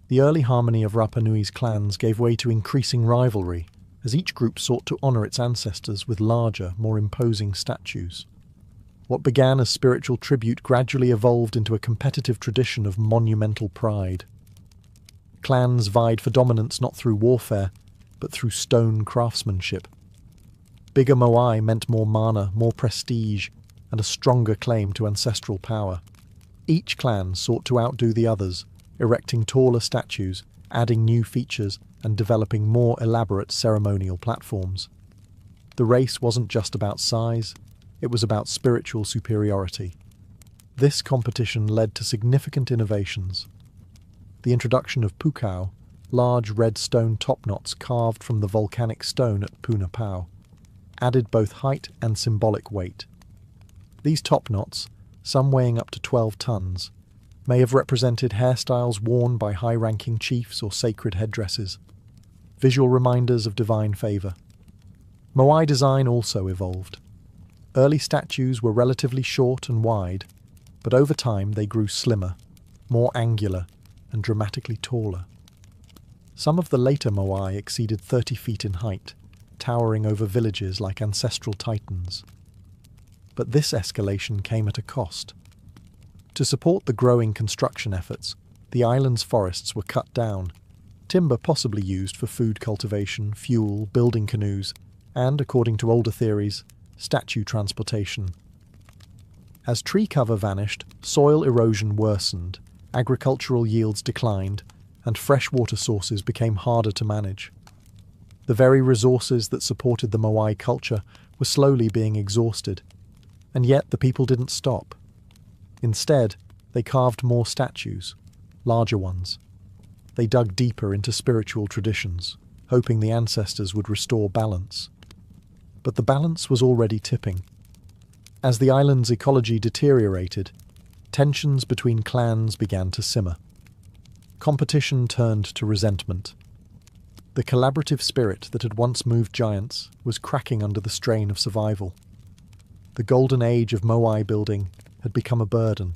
The early harmony of Rapa Nui's clans gave way to increasing rivalry, as each group sought to honour its ancestors with larger, more imposing statues. What began as spiritual tribute gradually evolved into a competitive tradition of monumental pride. Clans vied for dominance not through warfare, but through stone craftsmanship. Bigger moai meant more mana, more prestige, and a stronger claim to ancestral power. Each clan sought to outdo the others, erecting taller statues, adding new features, and developing more elaborate ceremonial platforms. The race wasn't just about size, it was about spiritual superiority. This competition led to significant innovations. The introduction of pukau, large red stone top-knots carved from the volcanic stone at Puna Pau, added both height and symbolic weight. These top-knots, some weighing up to 12 tons, may have represented hairstyles worn by high-ranking chiefs or sacred headdresses, visual reminders of divine favour. Moai design also evolved. Early statues were relatively short and wide, but over time they grew slimmer, more angular, and dramatically taller. Some of the later moai exceeded 30 feet in height, towering over villages like ancestral titans. But this escalation came at a cost. To support the growing construction efforts, the island's forests were cut down, timber possibly used for food cultivation, fuel, building canoes, and, according to older theories, statue transportation. As tree cover vanished, soil erosion worsened, agricultural yields declined, and freshwater sources became harder to manage. The very resources that supported the Moai culture were slowly being exhausted, and yet the people didn't stop. Instead, they carved more statues, larger ones. They dug deeper into spiritual traditions, hoping the ancestors would restore balance. But the balance was already tipping. As the island's ecology deteriorated, tensions between clans began to simmer. Competition turned to resentment. The collaborative spirit that had once moved giants was cracking under the strain of survival. The golden age of Moai building had become a burden.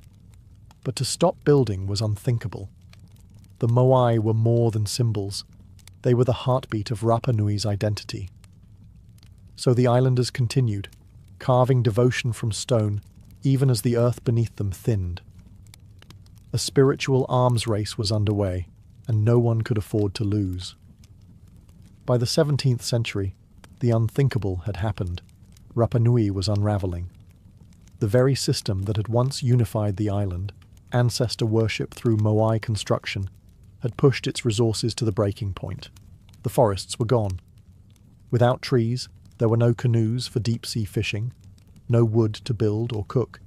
But to stop building was unthinkable. The Moai were more than symbols. They were the heartbeat of Rapa Nui's identity. So the islanders continued, carving devotion from stone, even as the earth beneath them thinned. A spiritual arms race was underway, and no one could afford to lose. By the 17th century, the unthinkable had happened. Rapa Nui was unravelling. The very system that had once unified the island, ancestor worship through Moai construction, had pushed its resources to the breaking point. The forests were gone. Without trees, there were no canoes for deep-sea fishing, no wood to build or cook,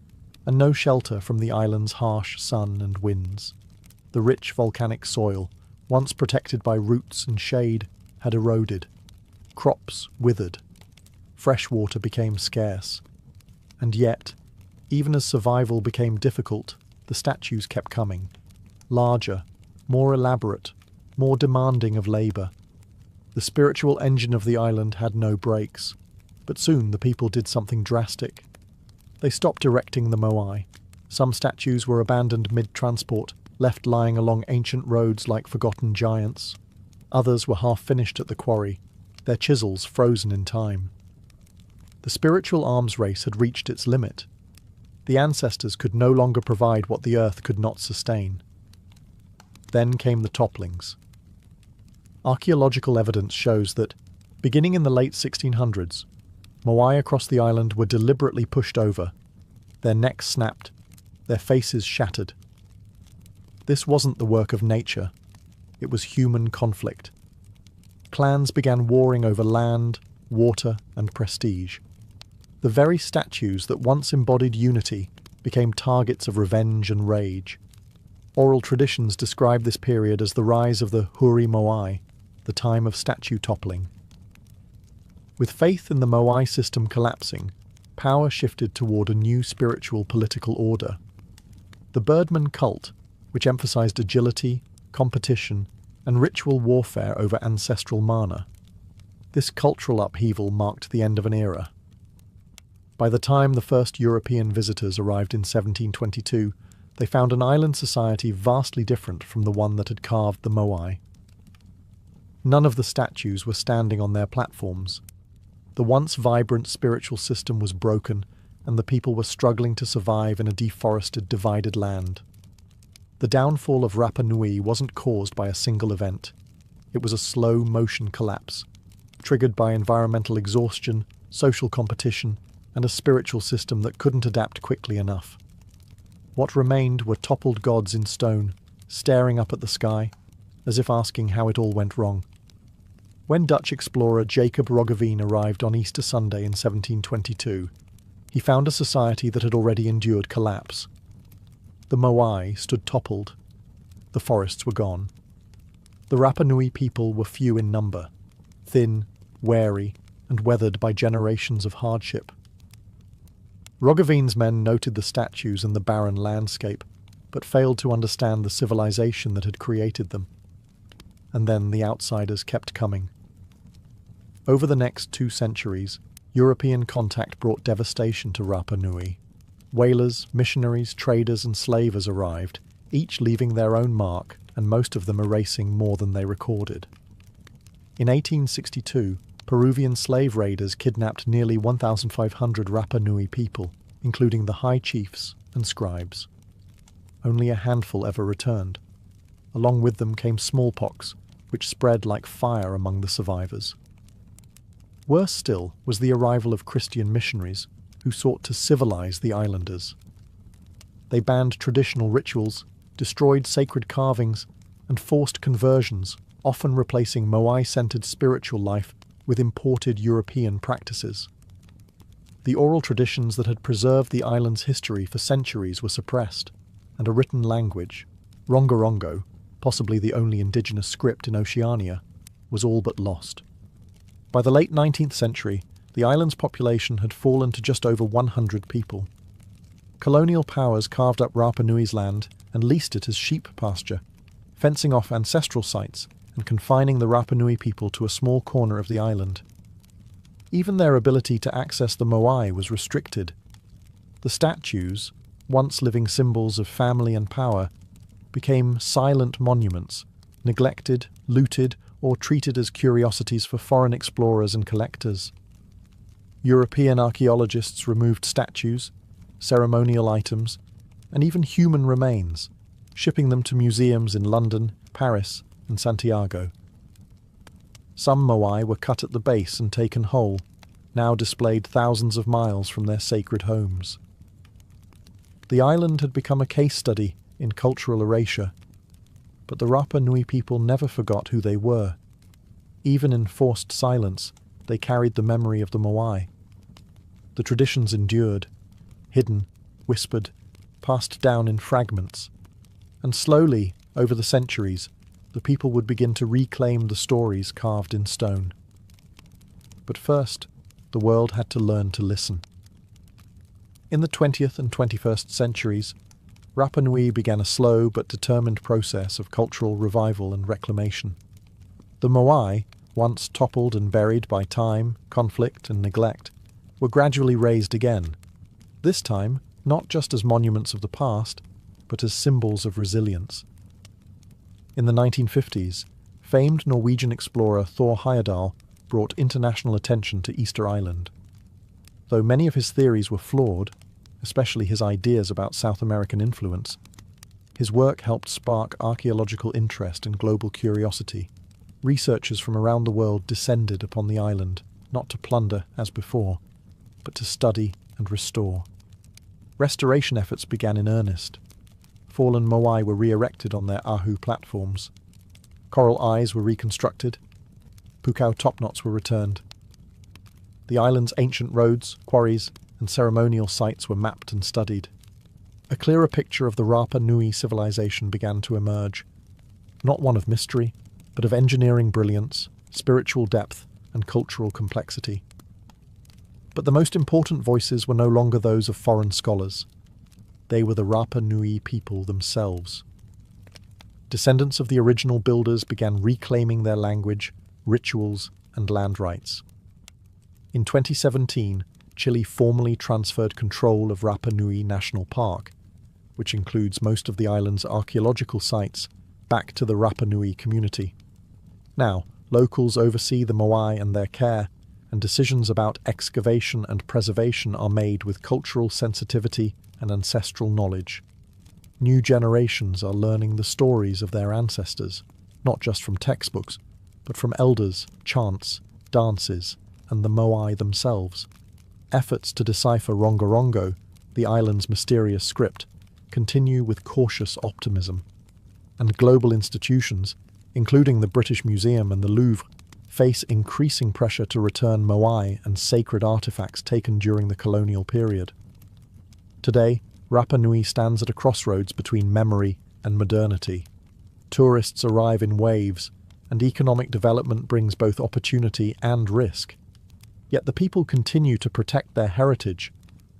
and no shelter from the island's harsh sun and winds. The rich volcanic soil, once protected by roots and shade, had eroded. Crops withered. Fresh water became scarce. And yet, even as survival became difficult, the statues kept coming. Larger, more elaborate, more demanding of labour. The spiritual engine of the island had no brakes. But soon the people did something drastic. They stopped erecting the Moai. Some statues were abandoned mid-transport, left lying along ancient roads like forgotten giants. Others were half-finished at the quarry, their chisels frozen in time. The spiritual arms race had reached its limit. The ancestors could no longer provide what the earth could not sustain. Then came the topplings. Archaeological evidence shows that, beginning in the late 1600s, Moai across the island were deliberately pushed over, their necks snapped, their faces shattered. This wasn't the work of nature, it was human conflict. Clans began warring over land, water, and prestige. The very statues that once embodied unity became targets of revenge and rage. Oral traditions describe this period as the rise of the Huri Moai, the time of statue toppling. With faith in the Moai system collapsing, power shifted toward a new spiritual political order. The Birdman cult, which emphasized agility, competition, and ritual warfare over ancestral mana. This cultural upheaval marked the end of an era. By the time the first European visitors arrived in 1722, they found an island society vastly different from the one that had carved the Moai. None of the statues were standing on their platforms. The once vibrant spiritual system was broken, and the people were struggling to survive in a deforested, divided land. The downfall of Rapa Nui wasn't caused by a single event. It was a slow-motion collapse, triggered by environmental exhaustion, social competition, and a spiritual system that couldn't adapt quickly enough. What remained were toppled gods in stone, staring up at the sky, as if asking how it all went wrong. When Dutch explorer Jacob Roggeveen arrived on Easter Sunday in 1722, he found a society that had already endured collapse. The Moai stood toppled. The forests were gone. The Rapa Nui people were few in number, thin, wary, and weathered by generations of hardship. Roggeveen's men noted the statues and the barren landscape, but failed to understand the civilization that had created them. And then the outsiders kept coming. Over the next 2 centuries, European contact brought devastation to Rapa Nui. Whalers, missionaries, traders, and slavers arrived, each leaving their own mark, and most of them erasing more than they recorded. In 1862, Peruvian slave raiders kidnapped nearly 1,500 Rapa Nui people, including the high chiefs and scribes. only a handful ever returned. Along with them came smallpox, which spread like fire among the survivors. Worse still was the arrival of Christian missionaries who sought to civilize the islanders. They banned traditional rituals, destroyed sacred carvings, and forced conversions, often replacing Moai-centered spiritual life with imported European practices. The oral traditions that had preserved the island's history for centuries were suppressed, and a written language, Rongorongo, possibly the only indigenous script in Oceania, was all but lost. By the late 19th century, the island's population had fallen to just over 100 people. Colonial powers carved up Rapa Nui's land and leased it as sheep pasture, fencing off ancestral sites and confining the Rapa Nui people to a small corner of the island. Even their ability to access the Moai was restricted. The statues, once living symbols of family and power, became silent monuments, neglected, looted, or treated as curiosities for foreign explorers and collectors. European archaeologists removed statues, ceremonial items, and even human remains, shipping them to museums in London, Paris, and Santiago. Some Moai were cut at the base and taken whole, now displayed thousands of miles from their sacred homes. The island had become a case study in cultural erasure, but the Rapa Nui people never forgot who they were. Even in forced silence, they carried the memory of the Moai. The traditions endured, hidden, whispered, passed down in fragments, and slowly, over the centuries, the people would begin to reclaim the stories carved in stone. But first, the world had to learn to listen. In the 20th and 21st centuries, Rapa Nui began a slow but determined process of cultural revival and reclamation. The Moai, once toppled and buried by time, conflict, and neglect, were gradually raised again, this time not just as monuments of the past, but as symbols of resilience. In the 1950s, famed Norwegian explorer Thor Heyerdahl brought international attention to Easter Island. Though many of his theories were flawed, especially his ideas about South American influence, his work helped spark archaeological interest and global curiosity. Researchers from around the world descended upon the island, not to plunder as before, but to study and restore. Restoration efforts began in earnest. Fallen Moai were re-erected on their Ahu platforms. Coral eyes were reconstructed. Pukao topknots were returned. The island's ancient roads, quarries, and ceremonial sites were mapped and studied. A clearer picture of the Rapa Nui civilization began to emerge, not one of mystery, but of engineering brilliance, spiritual depth, and cultural complexity. But the most important voices were no longer those of foreign scholars. They were the Rapa Nui people themselves. Descendants of the original builders began reclaiming their language, rituals, and land rights. In 2017, Chile formally transferred control of Rapa Nui National Park, which includes most of the island's archaeological sites, back to the Rapa Nui community. Now, locals oversee the Moai and their care, and decisions about excavation and preservation are made with cultural sensitivity and ancestral knowledge. New generations are learning the stories of their ancestors, not just from textbooks, but from elders, chants, dances, and the Moai themselves. Efforts to decipher Rongorongo, the island's mysterious script, continue with cautious optimism. And global institutions, including the British Museum and the Louvre, face increasing pressure to return Moai and sacred artifacts taken during the colonial period. Today, Rapa Nui stands at a crossroads between memory and modernity. Tourists arrive in waves, and economic development brings both opportunity and risk. Yet the people continue to protect their heritage,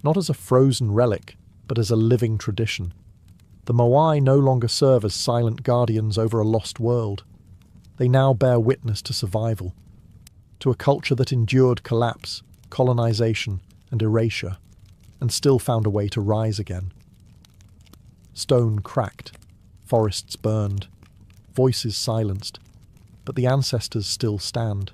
not as a frozen relic, but as a living tradition. The Moai no longer serve as silent guardians over a lost world. They now bear witness to survival, to a culture that endured collapse, colonization, and erasure, and still found a way to rise again. Stone cracked, forests burned, voices silenced, but the ancestors still stand.